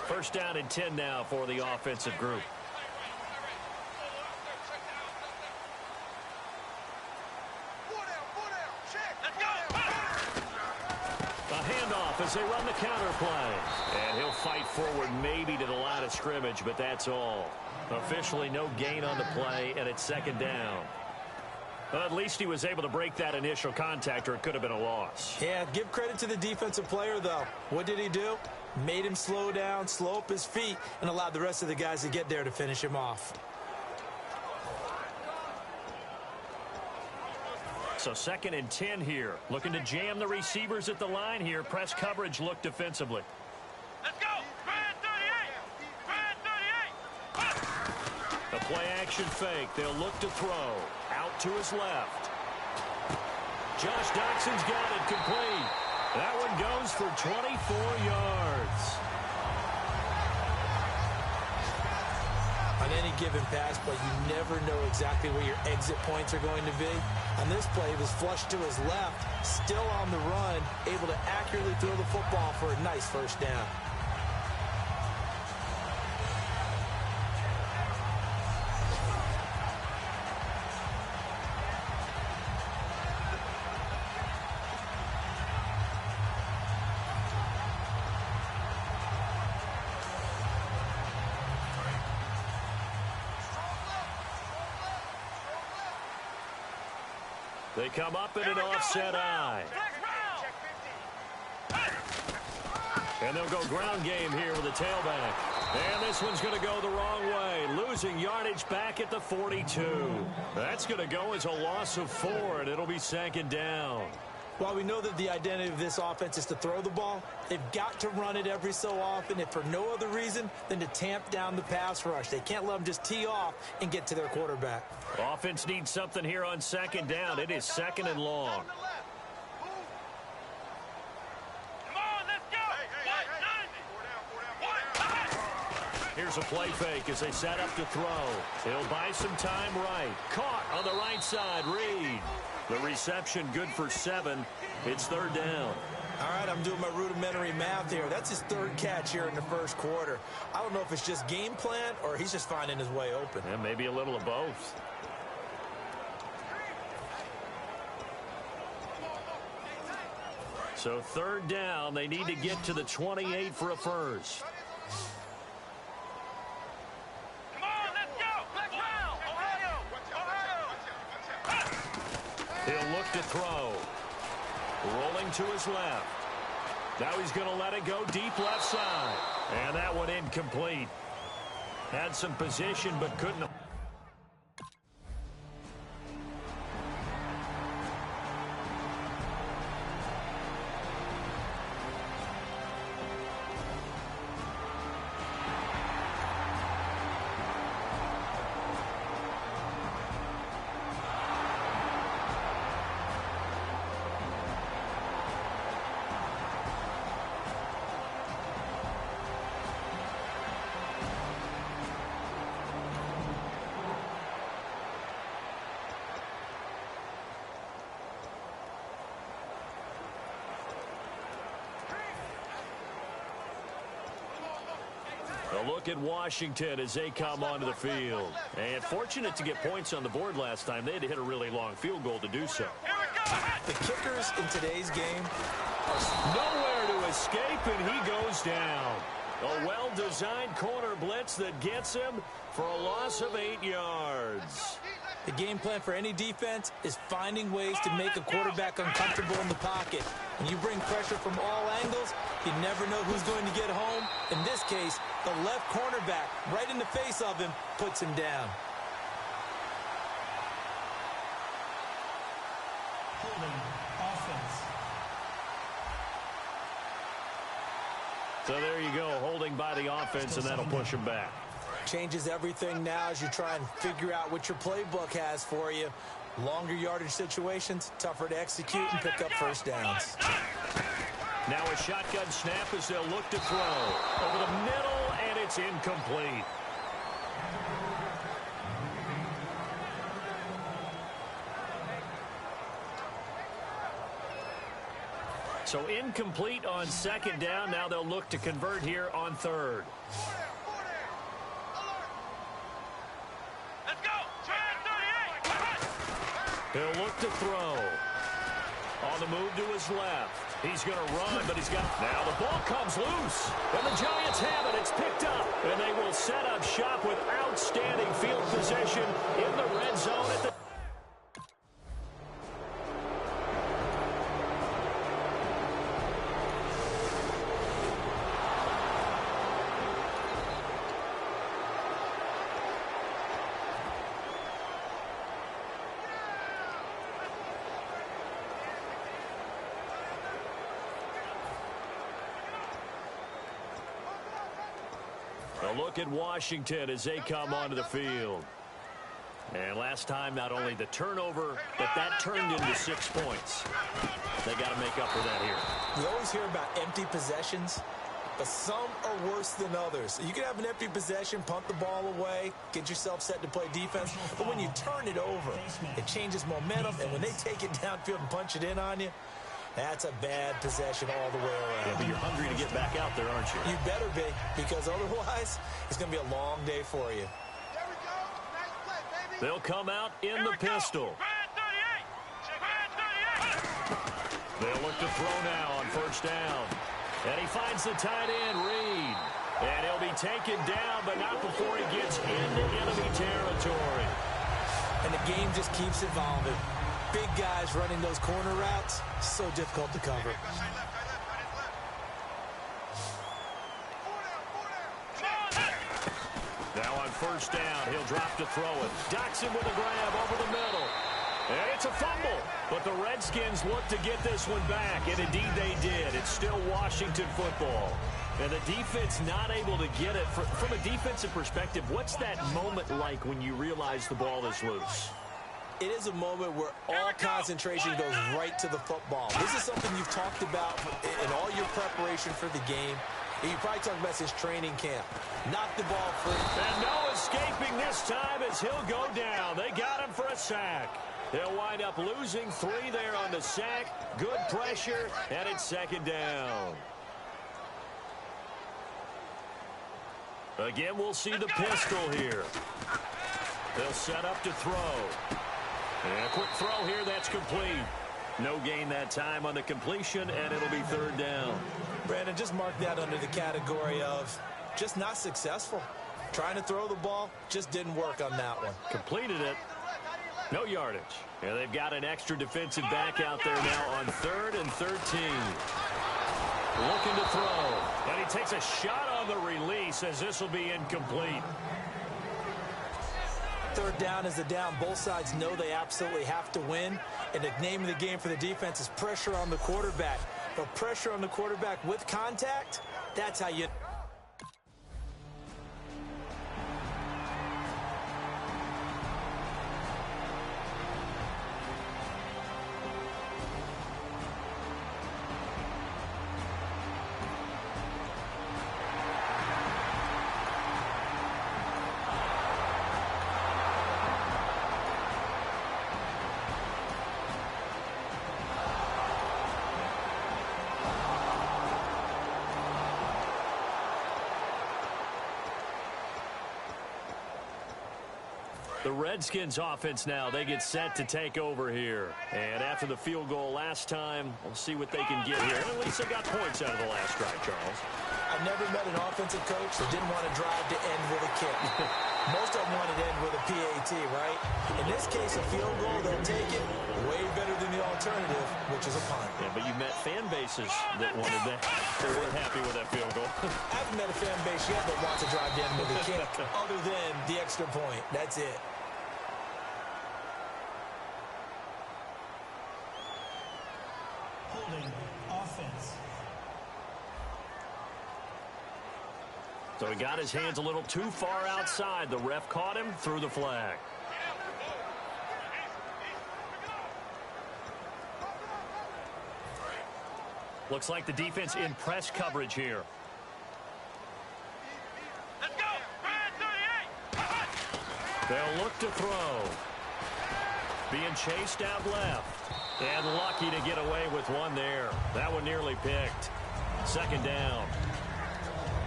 First down and 10 now for the offensive group. A handoff as they run the counter play. And he'll fight forward maybe to the line of scrimmage, but that's all. Officially no gain on the play, and it's 2nd down. Well, at least he was able to break that initial contact, or it could have been a loss. Yeah, give credit to the defensive player, though. What did he do? Made him slow down, slow up his feet, and allowed the rest of the guys to get there to finish him off. So 2nd and 10 here. Looking to jam the receivers at the line here. Press coverage look defensively. Let's go! Grand 38! Grand 38! The play action fake. They'll look to throw. Out to his left. Josh Doxson's got it complete. That one goes for 24 yards. On any given pass play, you never know exactly where your exit points are going to be. On this play, he was flushed to his left, still on the run, able to accurately throw the football for a nice first down. They come up in an offset eye. And they'll go ground game here with a tailback. And this one's going to go the wrong way. Losing yardage back at the 42. That's going to go as a loss of 4, and it'll be 2nd down. While we know that the identity of this offense is to throw the ball, they've got to run it every so often, if for no other reason than to tamp down the pass rush. They can't let them just tee off and get to their quarterback. Offense needs something here on 2nd down. It is 2nd and long. Come on, let's go! Here's a play fake as they set up to throw. He'll buy some time right. Caught on the right side, Reed. The reception good for 7. It's 3rd down. All right, I'm doing my rudimentary math here. That's his 3rd catch here in the first quarter. I don't know if it's just game plan or he's just finding his way open. And maybe a little of both. So third down, they need to get to the 28 for a first. Come on, let's go. Let's round. Ohio. He'll look to throw. Rolling to his left. Now he's going to let it go deep left side. And that one incomplete. Had some position but couldn't. A look at Washington as they come onto the field. And fortunate to get points on the board last time. They had to hit a really long field goal to do so. The kickers in today's game are nowhere to escape, and he goes down. A well-designed corner blitz that gets him for a loss of 8 yards. The game plan for any defense is finding ways to make a quarterback uncomfortable in the pocket. When you bring pressure from all angles, you never know who's going to get home. In this case, the left cornerback, right in the face of him, puts him down. Holding offense. So there you go, holding by the offense, and that'll push him back. Changes everything now as you try and figure out what your playbook has for you. Longer yardage situations, tougher to execute and pick up first downs. Now a shotgun snap as they'll look to throw. Over the middle, and it's incomplete. So incomplete on second down. Now they'll look to convert here on third. Let's go. 38. He'll look to throw. On the move to his left. He's going to run, but he's got... Now the ball comes loose. And the Giants have it. It's picked up. And they will set up shop with outstanding field position in the red zone at the... A look at Washington as they come onto the field. And last time, not only the turnover, but that turned into 6 points. They got to make up for that here. We always hear about empty possessions, but some are worse than others. You can have an empty possession, punt the ball away, get yourself set to play defense, but when you turn it over, it changes momentum, and when they take it downfield and punch it in on you, that's a bad possession all the way around. Yeah, but you're hungry to get back out there, aren't you? You better be, because otherwise, it's going to be a long day for you. They'll come out in the pistol. They'll look to throw now on first down. And he finds the tight end, Reed. And he'll be taken down, but not before he gets into enemy territory. And the game just keeps evolving. Big guys running those corner routes, so difficult to cover. Now on first down, he'll drop to throw it. Doxson with a grab over the middle. And it's a fumble. But the Redskins look to get this one back, and indeed they did. It's still Washington football. And the defense not able to get it. From a defensive perspective, what's that moment like when you realize the ball is loose? It is a moment where all concentration goes right to the football. This is something you've talked about in all your preparation for the game. And you probably talked about since training camp. Knock the ball free. And no escaping this time as he'll go down. They got him for a sack. They'll wind up losing 3 there on the sack. Good pressure, and it's second down. Again, we'll see the pistol here. They'll set up to throw. And a quick throw here, that's complete. No gain that time on the completion, and it'll be third down. Brandon, just mark that under the category of just not successful. Trying to throw the ball, just didn't work on that one. Completed it. No yardage. Yeah, they've got an extra defensive back out there now on 3rd and 13. Looking to throw. And he takes a shot on the release as this will be incomplete. Third down is the down. Both sides know they absolutely have to win. And the name of the game for the defense is pressure on the quarterback. But pressure on the quarterback with contact, that's how you... The Redskins offense now, they get set to take over here. And after the field goal last time, we'll see what they can get here. At least they got points out of the last drive, Charles. I've never met an offensive coach that didn't want to drive to end with a kick. Most of them wanted to end with a PAT, right? In this case, a field goal, they'll take it way better than the alternative, which is a punt. Yeah, but you met fan bases that wanted that. They weren't happy with that field goal. I haven't met a fan base yet that wants to drive to end with a kick other than the extra point. That's it. Holding offense. So he got his hands a little too far outside. The ref caught him, threw the flag. Looks like the defense in press coverage here. Let's go! Brad 38! They'll look to throw. Being chased out left. And lucky to get away with one there. That one nearly picked. Second down.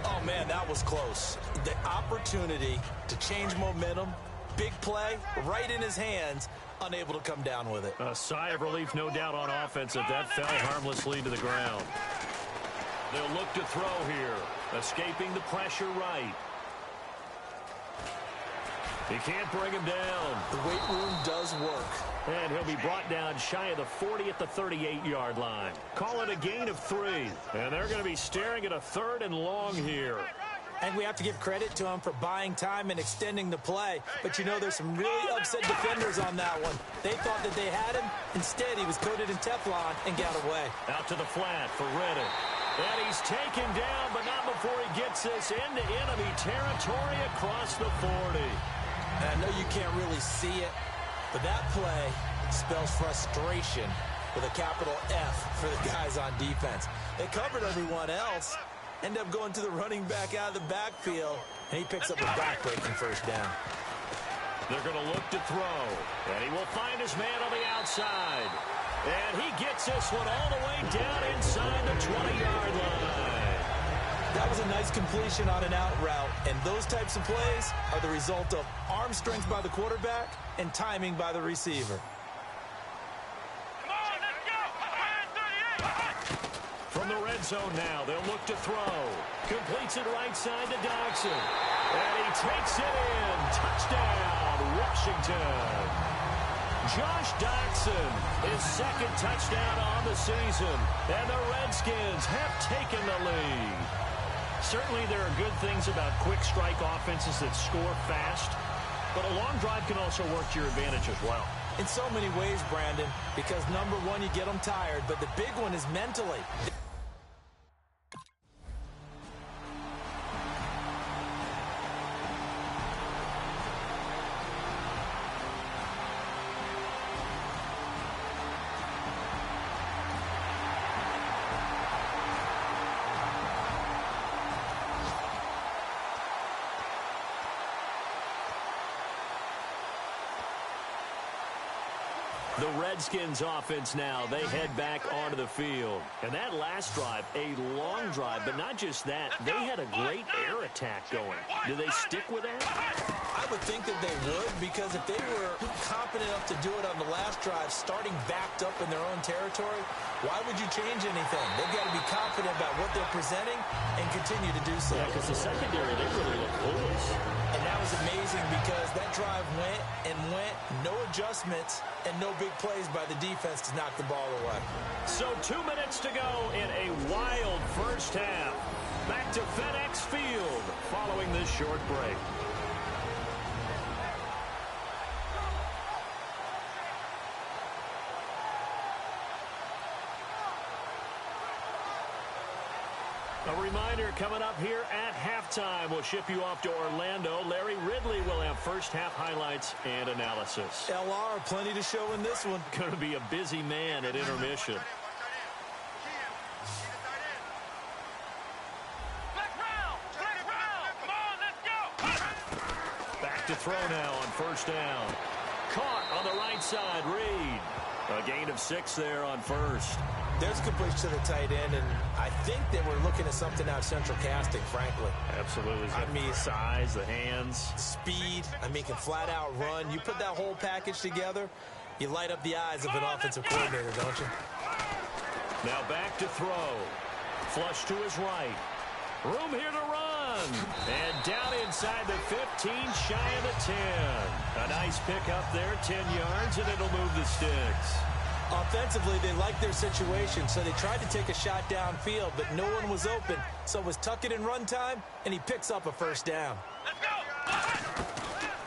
Oh, man, that was close. The opportunity to change momentum, big play, right in his hands, unable to come down with it. A sigh of relief, no doubt, on offense if that fell harmlessly to the ground. They'll look to throw here. Escaping the pressure right. He can't bring him down. The weight room does work. And he'll be brought down shy of the 40 at the 38-yard line. Call it a gain of 3. And they're going to be staring at a 3rd and long here. And we have to give credit to him for buying time and extending the play. But, you know, there's some really upset defenders on that one. They thought that they had him. Instead, he was coated in Teflon and got away. Out to the flat for Reddick. And he's taken down, but not before he gets this into enemy territory across the 40. And I know you can't really see it, but that play spells frustration with a capital F for the guys on defense. They covered everyone else, end up going to the running back out of the backfield, and he picks up a back-breaking first down. They're going to look to throw, and he will find his man on the outside. And he gets this one all the way down inside the 20-yard line. That was a nice completion on an out route, and those types of plays are the result of arm strength by the quarterback and timing by the receiver. Come on, let's go! Brad 38! From the red zone now, they'll look to throw. Completes it right side to Dodson. And he takes it in. Touchdown, Washington. Josh Dodson, his second touchdown on the season. And the Redskins have taken the lead. Certainly there are good things about quick strike offenses that score fast, but a long drive can also work to your advantage as well. In so many ways, Brandon, because number one, you get them tired, but the big one is mentally. The Redskins offense now, they head back onto the field. And that last drive, a long drive, but not just that. They had a great air attack going. Do they stick with that? I would think that they would, because if they were competent enough to do it on the last drive, starting backed up in their own territory, why would you change anything? They've got to be confident about what they're presenting and continue to do so. Yeah, because the secondary, they really look foolish. And that was amazing because that drive went and went, no adjustments, and no big plays by the defense to knock the ball away. So 2 minutes to go in a wild first half. Back to FedEx Field following this short break. A reminder, coming up here at halftime, we'll ship you off to Orlando. Larry Ridley will have first half highlights and analysis. LR, plenty to show in this one. Going to be a busy man at intermission. Back to throw now on first down. Caught on the right side, Reed. A gain of 6 there on first. There's a completion to the tight end, and I think they were looking at something out central casting, frankly. Absolutely. I mean, size, the hands. Speed, can flat out run. You put that whole package together, you light up the eyes of an offensive coordinator, don't you? Now back to throw. Flush to his right. Room here to run. And down inside the 15, shy of the 10. A nice pick up there, 10 yards, and it'll move the sticks. Offensively, they liked their situation, so they tried to take a shot downfield, but no one was open. So it was tuck it in run time, and he picks up a first down. Let's go.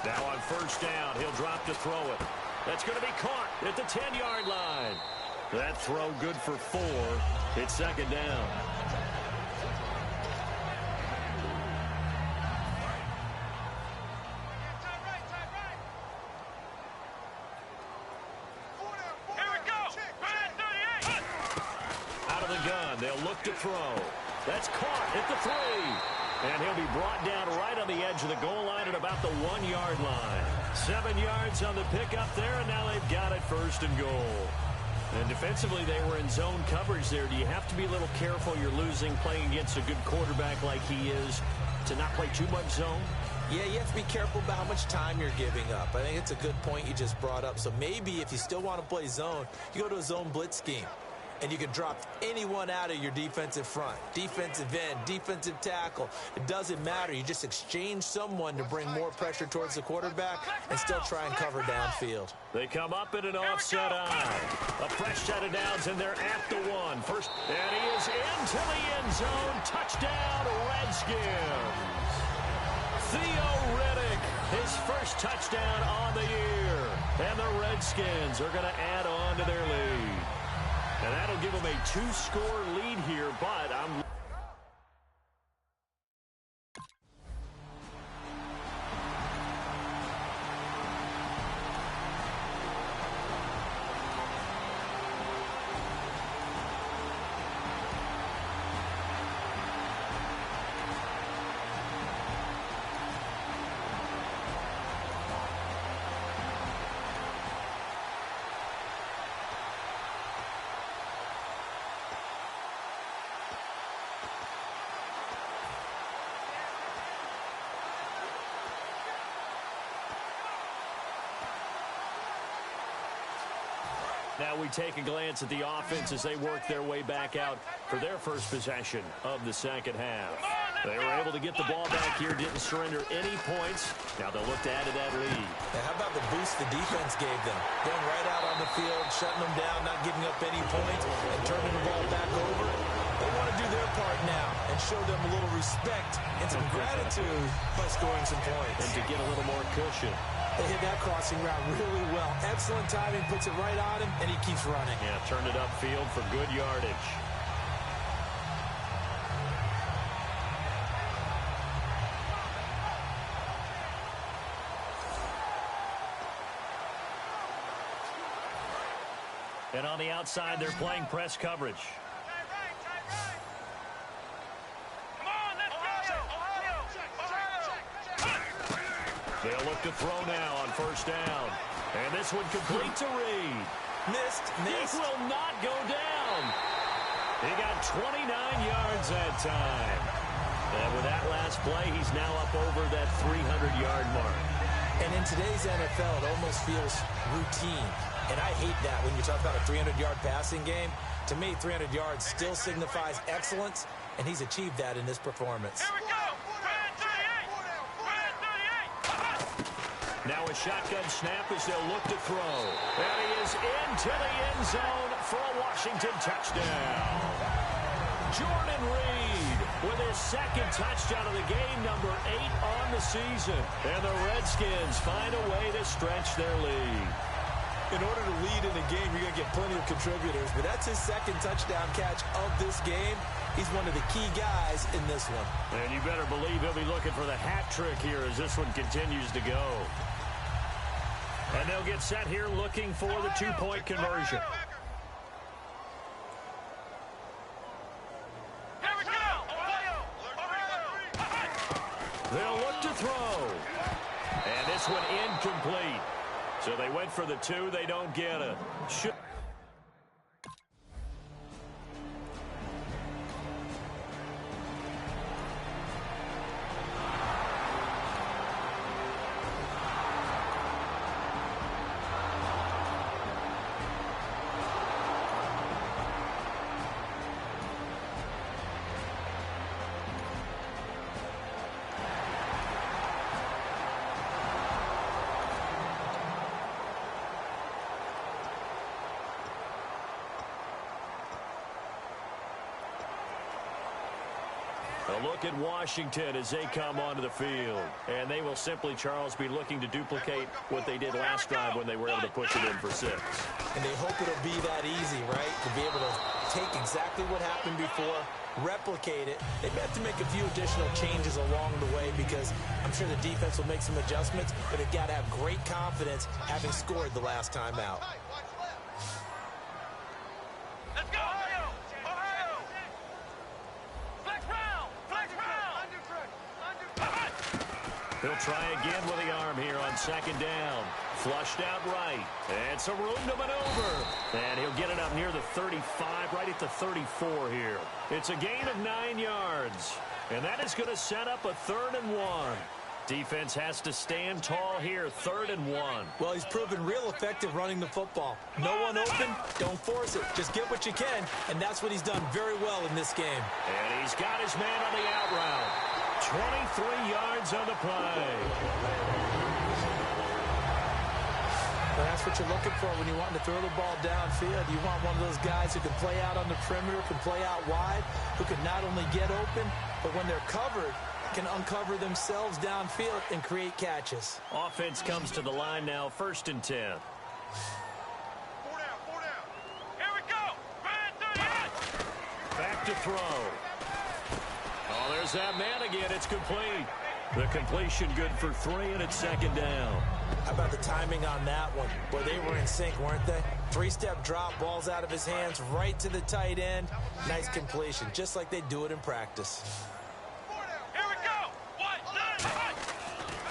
Now on first down, he'll drop to throw it. That's going to be caught at the 10-yard line. That throw good for 4. It's second down. They'll look to throw. That's caught at the 3. And he'll be brought down right on the edge of the goal line at about the 1-yard line. 7 yards on the pickup there, and now they've got it first and goal. And defensively, they were in zone coverage there. Do you have to be a little careful? You're losing, playing against a good quarterback like he is, to not play too much zone? Yeah, you have to be careful about how much time you're giving up. I think it's a good point you just brought up. So maybe if you still want to play zone, you go to a zone blitz scheme. And you can drop anyone out of your defensive front. Defensive end, defensive tackle. It doesn't matter. You just exchange someone to bring more pressure towards the quarterback and still try and cover downfield. They come up in an offset eye. A fresh set of downs, and they're at the 1. First, and he is into the end zone. Touchdown, Redskins. Theo Riddick, his first touchdown on the year. And the Redskins are going to add on to their lead. And that'll give them a 2-score lead here, but I'm... Now we take a glance at the offense as they work their way back out for their first possession of the second half. They were able to get the ball back here, didn't surrender any points. Now they'll look to add to that lead. Now how about the boost the defense gave them? Going right out on the field, shutting them down, not giving up any points, and turning the ball back over. They want to do their part now and show them a little respect and some gratitude by scoring some points. And to get a little more cushion. They hit that crossing route really well. Excellent timing, puts it right on him, and he keeps running. Yeah, turned it upfield for good yardage. And on the outside, they're playing press coverage. They'll look to throw now on first down. And this one complete to Reed. Missed. This will not go down. He got 29 yards that time. And with that last play, he's now up over that 300-yard mark. And in today's NFL, it almost feels routine. And I hate that when you talk about a 300-yard passing game. To me, 300 yards still signifies excellence, and he's achieved that in this performance. Here we go. Red 38. Red 38. Now a shotgun snap as they'll look to throw. And he is into the end zone for a Washington touchdown. Jordan Reed with his second touchdown of the game, number 8 on the season. And the Redskins find a way to stretch their lead. In order to lead in a game, you're going to get plenty of contributors, but that's his second touchdown catch of this game. He's one of the key guys in this one. And you better believe he'll be looking for the hat trick here as this one continues to go. And they'll get set here looking for the two-point conversion. Here we go. They'll look to throw. And this one incomplete. So they went for the 2. They don't get it. A look at Washington as they come onto the field. And they will simply, Charles, be looking to duplicate what they did last drive when they were able to push it in for 6. And they hope it'll be that easy, right? To be able to take exactly what happened before, replicate it. They may have to make a few additional changes along the way because I'm sure the defense will make some adjustments, but they've got to have great confidence having scored the last time out. Let's go. Ohio. Flex round. He'll try again with the arm here on second down. Flushed out right. And some room to maneuver. And he'll get it up near the 35, right at the 34 here. It's a gain of 9 yards. And that is going to set up a 3rd and 1. Defense has to stand tall here, 3rd and 1. Well, he's proven real effective running the football. No one open, don't force it. Just get what you can, and that's what he's done very well in this game. And he's got his man on the out route. 23 yards on the play. Well, that's what you're looking for when you want to throw the ball downfield. You want one of those guys who can play out on the perimeter, can play out wide, who can not only get open, but when they're covered, can uncover themselves downfield and create catches. Offense comes to the line now, 1st and 10. 4 down. Here we go. Red 38. Back to throw. Oh, there's that man again. It's complete. The completion good for 3, and it's 2nd down. How about the timing on that one? Boy, they were in sync, weren't they? 3-step drop, balls out of his hands, right to the tight end. Nice completion, just like they do it in practice. Here we go.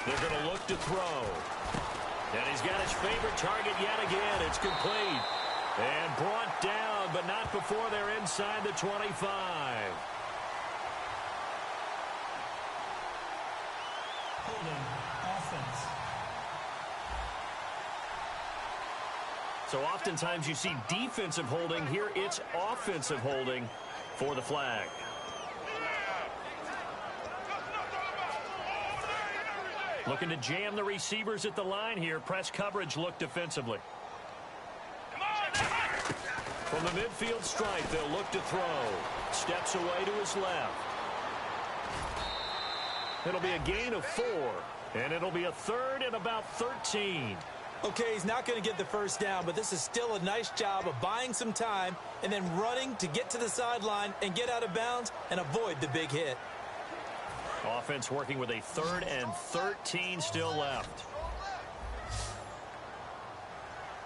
They're going to look to throw. And he's got his favorite target yet again. It's complete. And brought down, but not before they're inside the 25. Holding offense. So oftentimes you see defensive holding. Here it's offensive holding for the flag. Looking to jam the receivers at the line here. Press coverage look defensively. From the midfield stripe, they'll look to throw. Steps away to his left. It'll be a gain of 4, and it'll be a 3rd and about 13. Okay, he's not going to get the first down, but this is still a nice job of buying some time and then running to get to the sideline and get out of bounds and avoid the big hit. Offense working with a 3rd and 13 still left.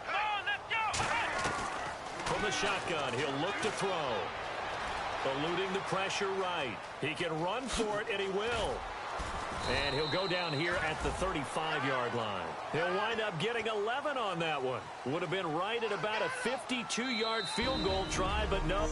Come on, let's go. From the shotgun, he'll look to throw. Eluding the pressure right. He can run for it, and he will. And he'll go down here at the 35-yard line. He'll wind up getting 11 on that one. Would have been right at about a 52-yard field goal try, but no.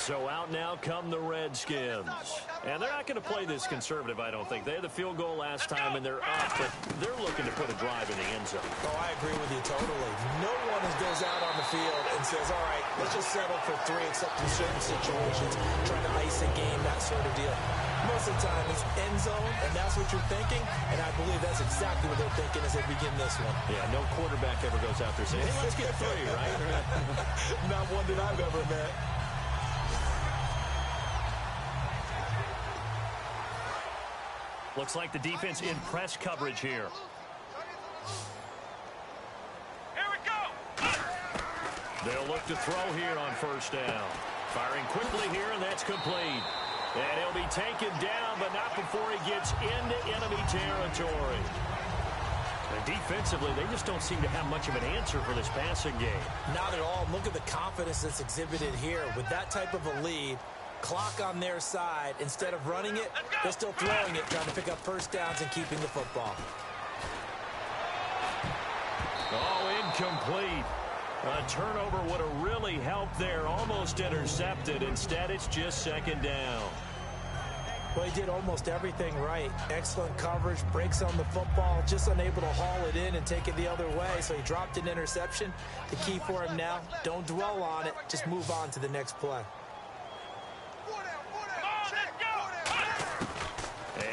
So out now come the Redskins. And they're not going to play this conservative, I don't think. They had the field goal last time, and they're up, but they're looking to put a drive in the end zone. Oh, I agree with you totally. No one goes out on the field and says, all right, let's just settle for 3, except in certain situations, trying to ice a game, that sort of deal. Most of the time, it's end zone, and that's what you're thinking, and I believe that's exactly what they're thinking as they begin this one. Yeah, no quarterback ever goes out there saying, hey, let's get 3, right? Not one that I've ever met. Looks like the defense in press coverage here. Here we go. They'll look to throw here on first down. Firing quickly here, and that's complete. And he'll be taken down, but not before he gets into enemy territory. And defensively, they just don't seem to have much of an answer for this passing game. Not at all. Look at the confidence that's exhibited here. With that type of a lead, clock on their side, instead of running it, they're still throwing it, trying to pick up first downs and keeping the football. Oh, incomplete. A turnover would have really helped there. Almost intercepted. Instead, it's just second down. Well, he did almost everything right. Excellent coverage, breaks on the football, just unable to haul it in and take it the other way, so he dropped an interception. The key for him now, don't dwell on it, just move on to the next play.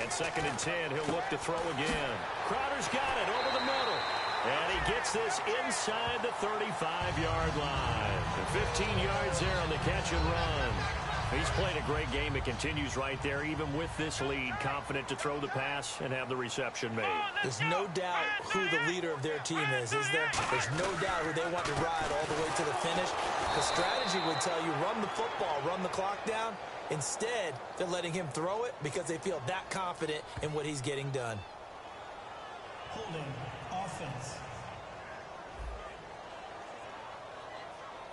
And 2nd and 10, he'll look to throw again. Crowder's got it over the middle. And he gets this inside the 35-yard line. And 15 yards there on the catch and run. He's played a great game. It continues right there, even with this lead, confident to throw the pass and have the reception made. There's no doubt who the leader of their team is there? There's no doubt who they want to ride all the way to the finish. The strategy would tell you, run the football, run the clock down. Instead, they're letting him throw it because they feel that confident in what he's getting done. Holding offense.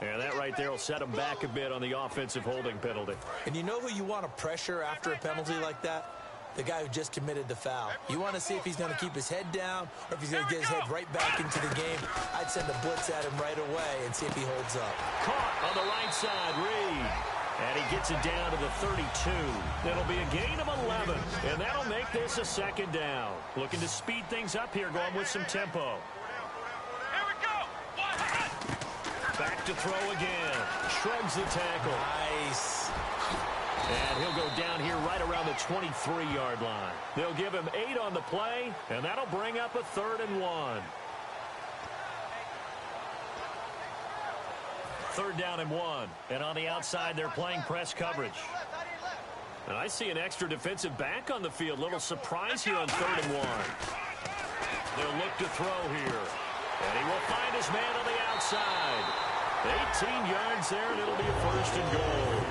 And that right there will set him back a bit on the offensive holding penalty. And you know who you want to pressure after a penalty like that? The guy who just committed the foul. You want to see if he's going to keep his head down or if he's going to get his head right back into the game. I'd send a blitz at him right away and see if he holds up. Caught on the right side, Reed. And he gets it down to the 32. It'll be a gain of 11, and that'll make this a second down. Looking to speed things up here, going with some tempo. Here we go. Back to throw again. Shrugs the tackle. Nice. And he'll go down here right around the 23-yard line. They'll give him 8 on the play, and that'll bring up a 3rd and 1. 3rd down and 1. And on the outside, they're playing press coverage. And I see an extra defensive back on the field. Little surprise here on 3rd and 1. They'll look to throw here. And he will find his man on the outside. 18 yards there, and it'll be a 1st and goal.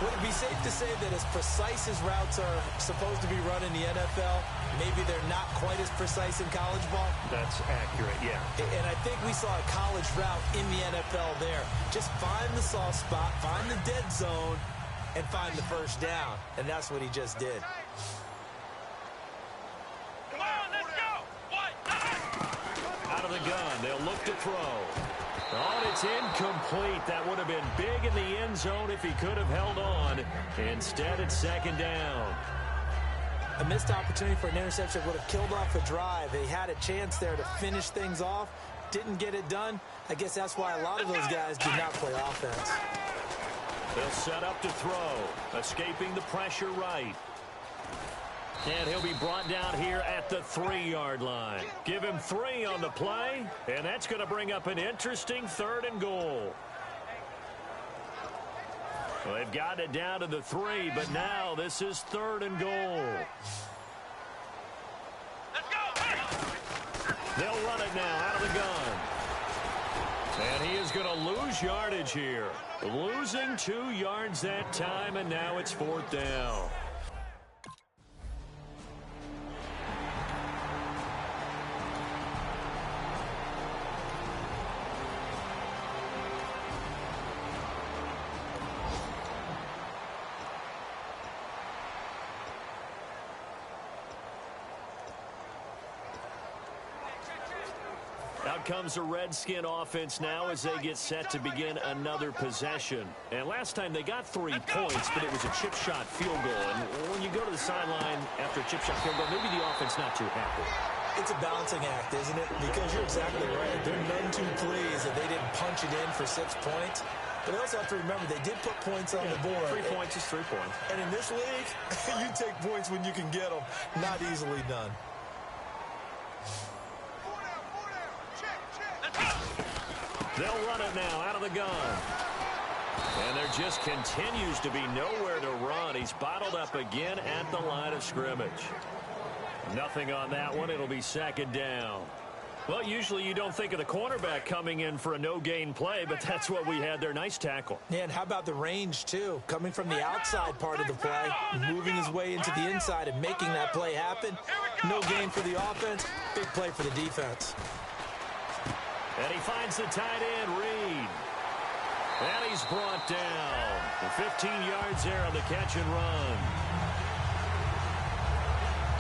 Would it be safe to say that as precise as routes are supposed to be run in the NFL, maybe they're not quite as precise in college ball? That's accurate, yeah. And I think we saw a college route in the NFL there. Just find the soft spot, find the dead zone, and find the first down. And that's what he just did. Come on, let's go. Out of the gun, they'll look to throw. Oh, it's incomplete. That would have been big in the end zone if he could have held on. Instead, it's 2nd down. A missed opportunity for an interception would have killed off a drive. They had a chance there to finish things off. Didn't get it done. I guess that's why a lot of those guys do not play offense. They'll set up to throw. Escaping the pressure right. And he'll be brought down here at the 3-yard line. Give him 3 on the play, and that's going to bring up an interesting 3rd and goal. Well, they've got it down to the 3, but now this is 3rd and goal. Let's go. They'll run it now out of the gun. And he is going to lose yardage here. Losing 2 yards that time, and now it's 4th down. out comes the Redskin offense now as they get set to begin another possession. And last time they got 3 points, but it was a chip shot field goal. And when you go to the sideline after a chip shot field goal, maybe the offense not too happy. It's a balancing act, isn't it? Because you're exactly right. They're none too pleased that they didn't punch it in for 6 points. But they also have to remember they did put points on the board. 3 points is 3 points. And in this league, you take points when you can get them. Not easily done. They'll run it now out of the gun. And there just continues to be nowhere to run. He's bottled up again at the line of scrimmage. Nothing on that one. It'll be 2nd down. Well, usually you don't think of the cornerback coming in for a no-gain play, but that's what we had there. Nice tackle. Yeah, and how about the range, too? Coming from the outside part of the play, moving his way into the inside and making that play happen. No gain for the offense, big play for the defense. And he finds the tight end, Reed. And he's brought down. 15 yards there on the catch and run.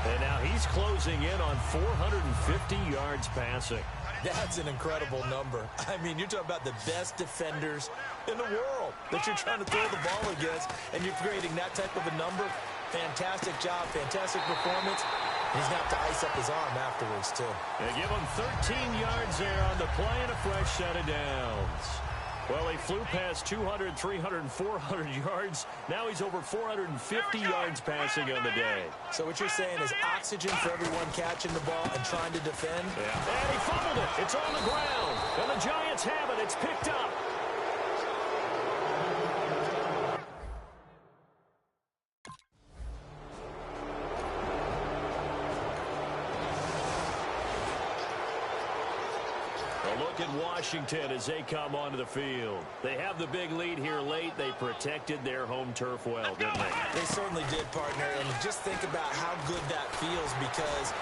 And now he's closing in on 450 yards passing. That's an incredible number. I mean, you're talking about the best defenders in the world that you're trying to throw the ball against, and you're creating that type of a number. Fantastic job, fantastic performance. He's going to have to ice up his arm afterwards, too. They give him 13 yards there on the play and a fresh set of downs. Well, he flew past 200, 300, 400 yards. Now he's over 450 yards passing on the day. So what you're saying is oxygen for everyone catching the ball and trying to defend? Yeah. And he fumbled it. It's on the ground. And the Giants have it. It's picked up. Look at Washington as they come onto the field. They have the big lead here late. They protected their home turf well, didn't they? They certainly did, partner. And just think about how good that feels because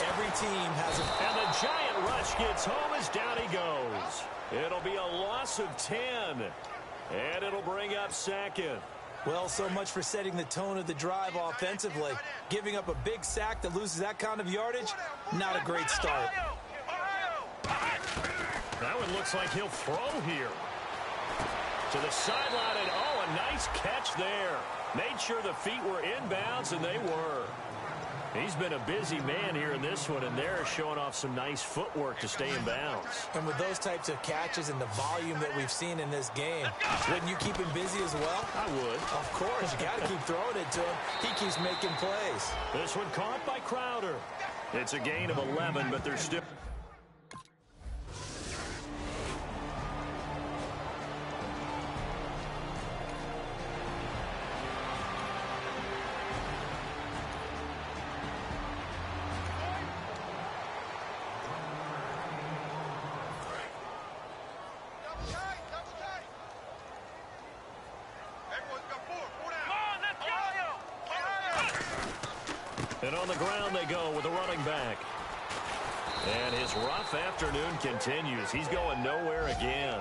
every team has a... And the giant rush gets home as down he goes. It'll be a loss of 10. And it'll bring up 2nd. Well, so much for setting the tone of the drive offensively. Giving up a big sack that loses that kind of yardage, not a great start. That one looks like he'll throw here. To the sideline, and oh, a nice catch there. Made sure the feet were inbounds, and they were. He's been a busy man here in this one, and they're showing off some nice footwork to stay in bounds. And with those types of catches and the volume that we've seen in this game, wouldn't you keep him busy as well? I would. Of course, you got to keep throwing it to him. He keeps making plays. This one caught by Crowder. It's a gain of 11, but they're still... And on the ground they go with a running back. And his rough afternoon continues. He's going nowhere again.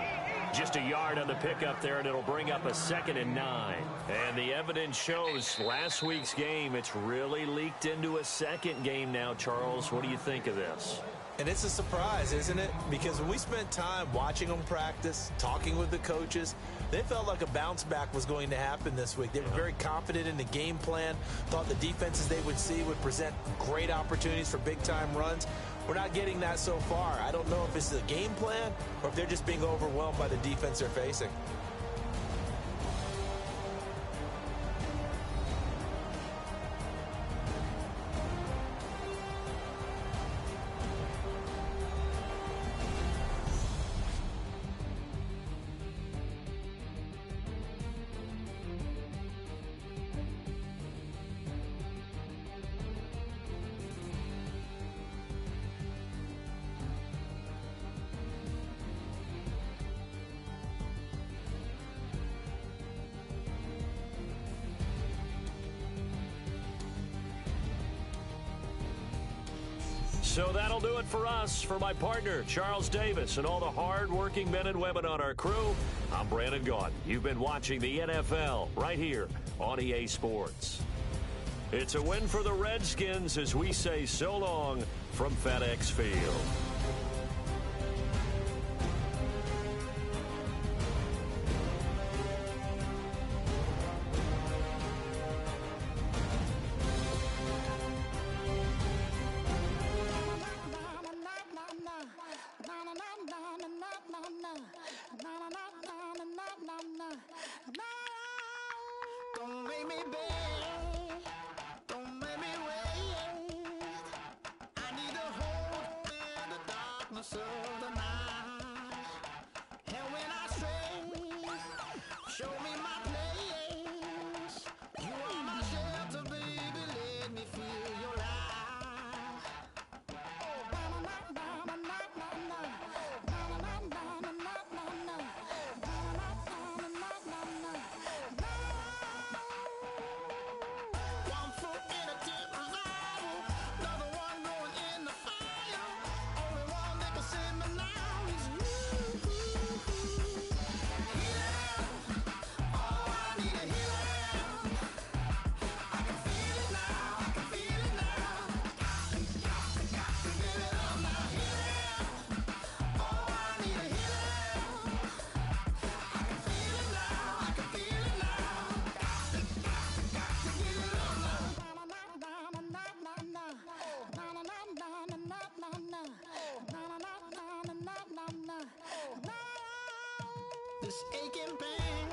Just a yard on the pickup there, and it'll bring up a 2nd and 9. And the evidence shows last week's game, it's really leaked into a second game now, Charles. What do you think of this? And it's a surprise, isn't it? Because when we spent time watching them practice, talking with the coaches, they felt like a bounce back was going to happen this week. They were very confident in the game plan, thought the defenses they would see would present great opportunities for big-time runs. We're not getting that so far. I don't know if it's the game plan or if they're just being overwhelmed by the defense they're facing. So that'll do it for us. For my partner, Charles Davis, and all the hard-working men and women on our crew, I'm Brandon Gaudin. You've been watching the NFL right here on EA Sports. It's a win for the Redskins as we say so long from FedEx Field. boss of the night. And when I stray, show me my place. You are my shelter, baby, let me feel your light. One foot in a tip of lava, another one going in the fire. Only one that can save me now is you. Healer, oh, I need a healer. I can feel it now, I can feel it now. Got to give it up now. Healer, oh, I need a healer. I can feel it now, I can feel it now. Got to give it up now. This aching pain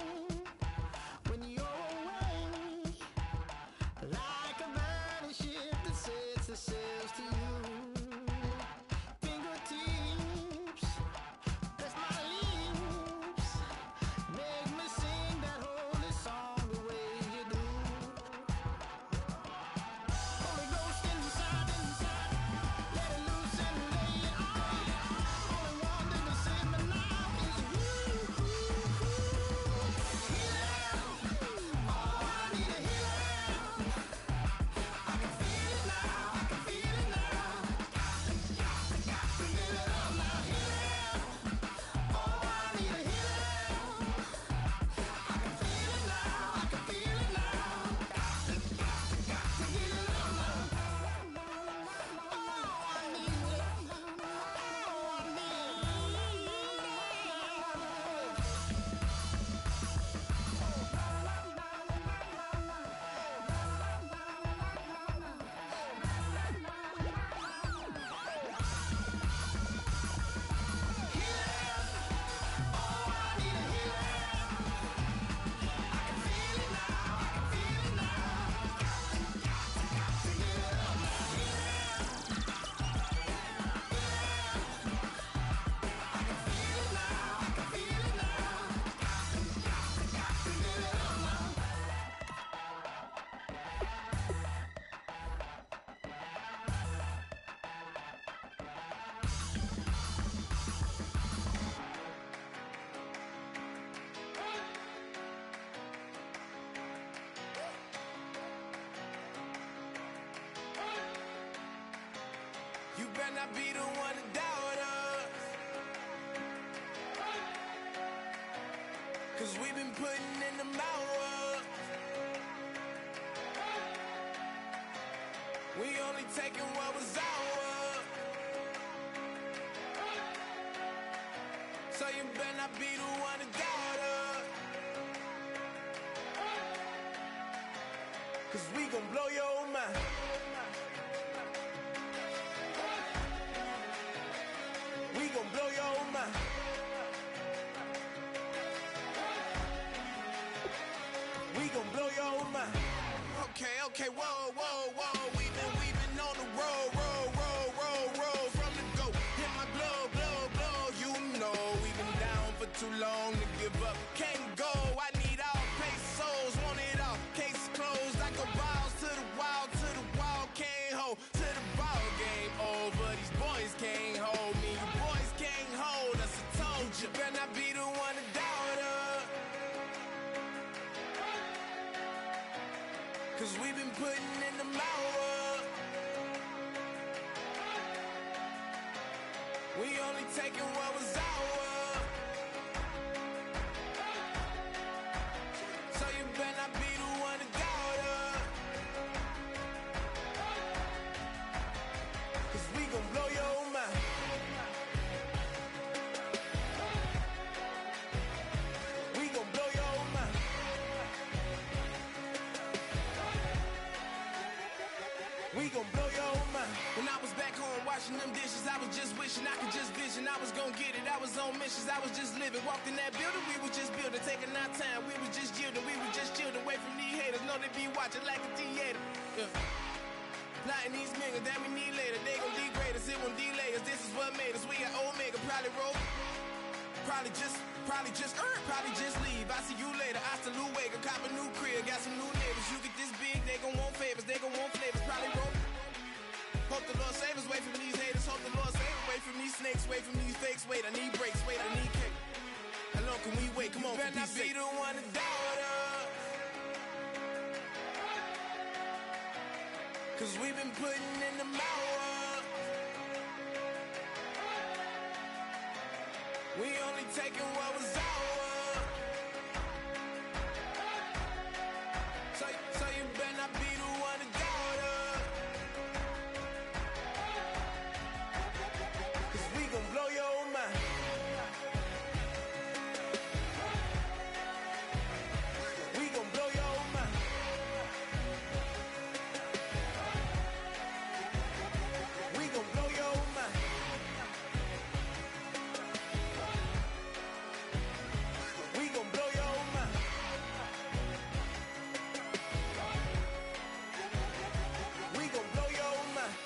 when you're away, like a burning ship that sets the sails to you. Fingertips, that's my lips, make me sing that holy song the way you do. Holy Ghost inside, let it loose and lay it on. Only one that can save me now is you. Healer, oh, I need a healer. I can feel it now, I can feel it now. Got to give it up now. Healer, oh, I need a healer. I can feel it now, I can feel it now. Got to give it up now. Oh, I need it. Oh, I need You better not be the one to doubt us, 'cause we've been putting in the hours. We only taking what was ours. So you better not be the one to doubt us, 'cause we gon' blow your mind. We gon' blow your mind. We gon' blow your mind. Okay, whoa. We been on the road, from the go. Hit my blow. You know we been down for too long to give up. Can't go. I need all pesos, want it all. Case closed. I go balls to the wall, can't hold to the ball game over. These boys can't hold me. You boys can't hold us. I told you. Better not be the one to doubt us, 'cause we been putting in the hours. We only taking what was ours. So you better not be the one to doubt us, 'cause we gon' blow your mind. We gon' blow your mind. We gon' blow your mind. When I was back home washing them dishes, I was just wishing I could just vision. I was gon' get it, I was on missions, I was just living. Walked in that building, we was just building, taking our time. We was just yielding, we was just chilling away from these haters. Know they be watching like a theater. Yeah. Plotting these niggas that we need later. They gon' degrade us, it won't delay us. This is what what made us. We got Omega, probably roll. Probably just leave. I see you later. Hasta Luega, cop a new crib, got some new neighbors. You get this big, they gon' want favors, they gon' want flavors. Probably roll. Hope the Lord save us, wait from these haters. Hope the Lord save us, wait from these snakes, wait from these fakes. Wait, I need breaks, wait, I need cake. How long can we wait? Come on, you better not be the one to doubt us. Cause we've been putting in the hours. We only taking what was ours. So you better not be the one to doubt us. Cause we gon' blow your mind. We gon' blow your mind. We gon' blow your mind. We gon' blow your mind. We gon' blow your mind.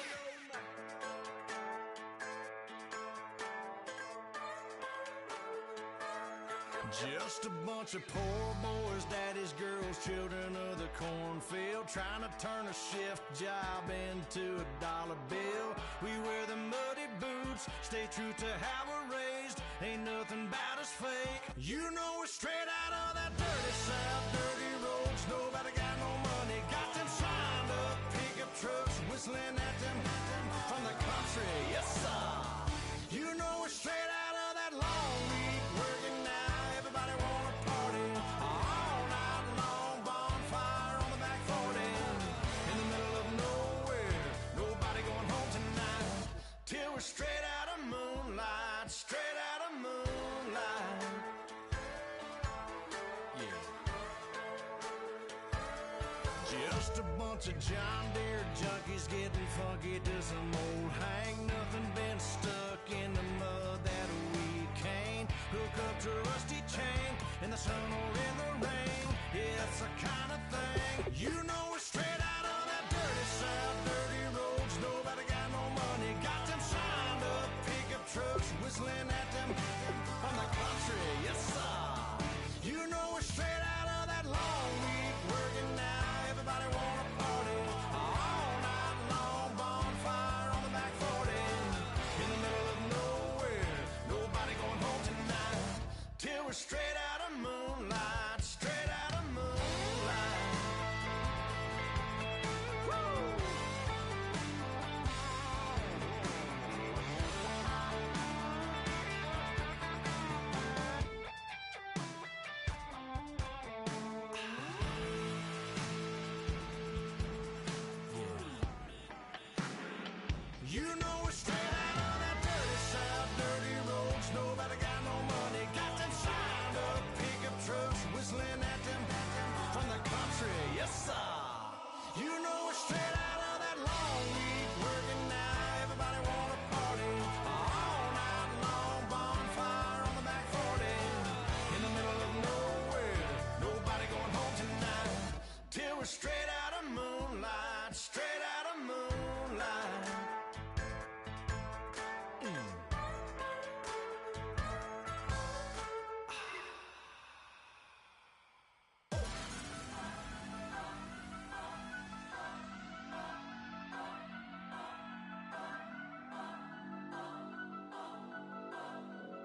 Just a bunch of poor boys, daddy's girls, children of the cornfield, trying to turn a shift job into a dollar bill. We wear the muddy boots, stay true to how we're raised. Ain't nothing about us fake. You know we're straight out of that dirty south, dirty roads. Nobody got no money, got them signed up pickup trucks, whistling at them from the country. Yes, sir. You know we're straight out of that long week, working now. Everybody wanna party all night long. Bonfire on the back 40 in the middle of nowhere. Nobody going home tonight till we're straight out of moonlight. Straight out of moonlight. Yeah. Just a bunch of John Deere junkies getting funky to some old hang. Nothing been stuck in the mud that we can't hook up to a rusty chain in the sun or in the rain. Yeah, it's the kind of thing. You know we're straight out of that dirty south, dirty roads. Nobody got no money, got them signed up pickup trucks, whistling at them from the country. Yes, sir. You know we're straight out of that long week, working now. Everybody wanna party all night long. Bonfire on the back 40 in the middle of nowhere. Nobody going home tonight till we're straight out of moonlight. Straight out of moonlight. Woo! You know we're straight out of that dirty south, dirty roads. Nobody got no money, got them signed up pickup trucks, whistling at them from the country. Yes, sir. You know we're straight out of that long week, working now. Everybody wanna party all night long. Bonfire on the back 40 in the middle of nowhere. Nobody going home tonight till we're straight out of moonlight. Straight out of moonlight.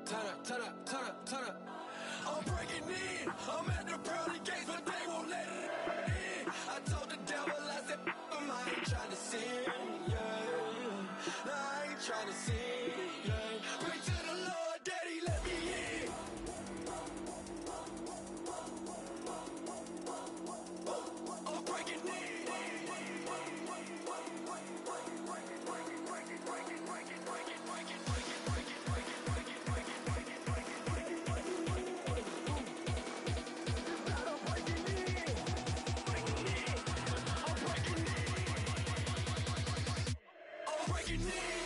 Turn up, turn up, turn up. I'm breaking in. I'm at the pearly gates, but they won't let it in. I told the devil, I said, I ain't trying to sin, yeah. No, I ain't trying to sin, yeah. Pray to the Lord, Daddy, let me in. I'm breaking in. I'm breaking in.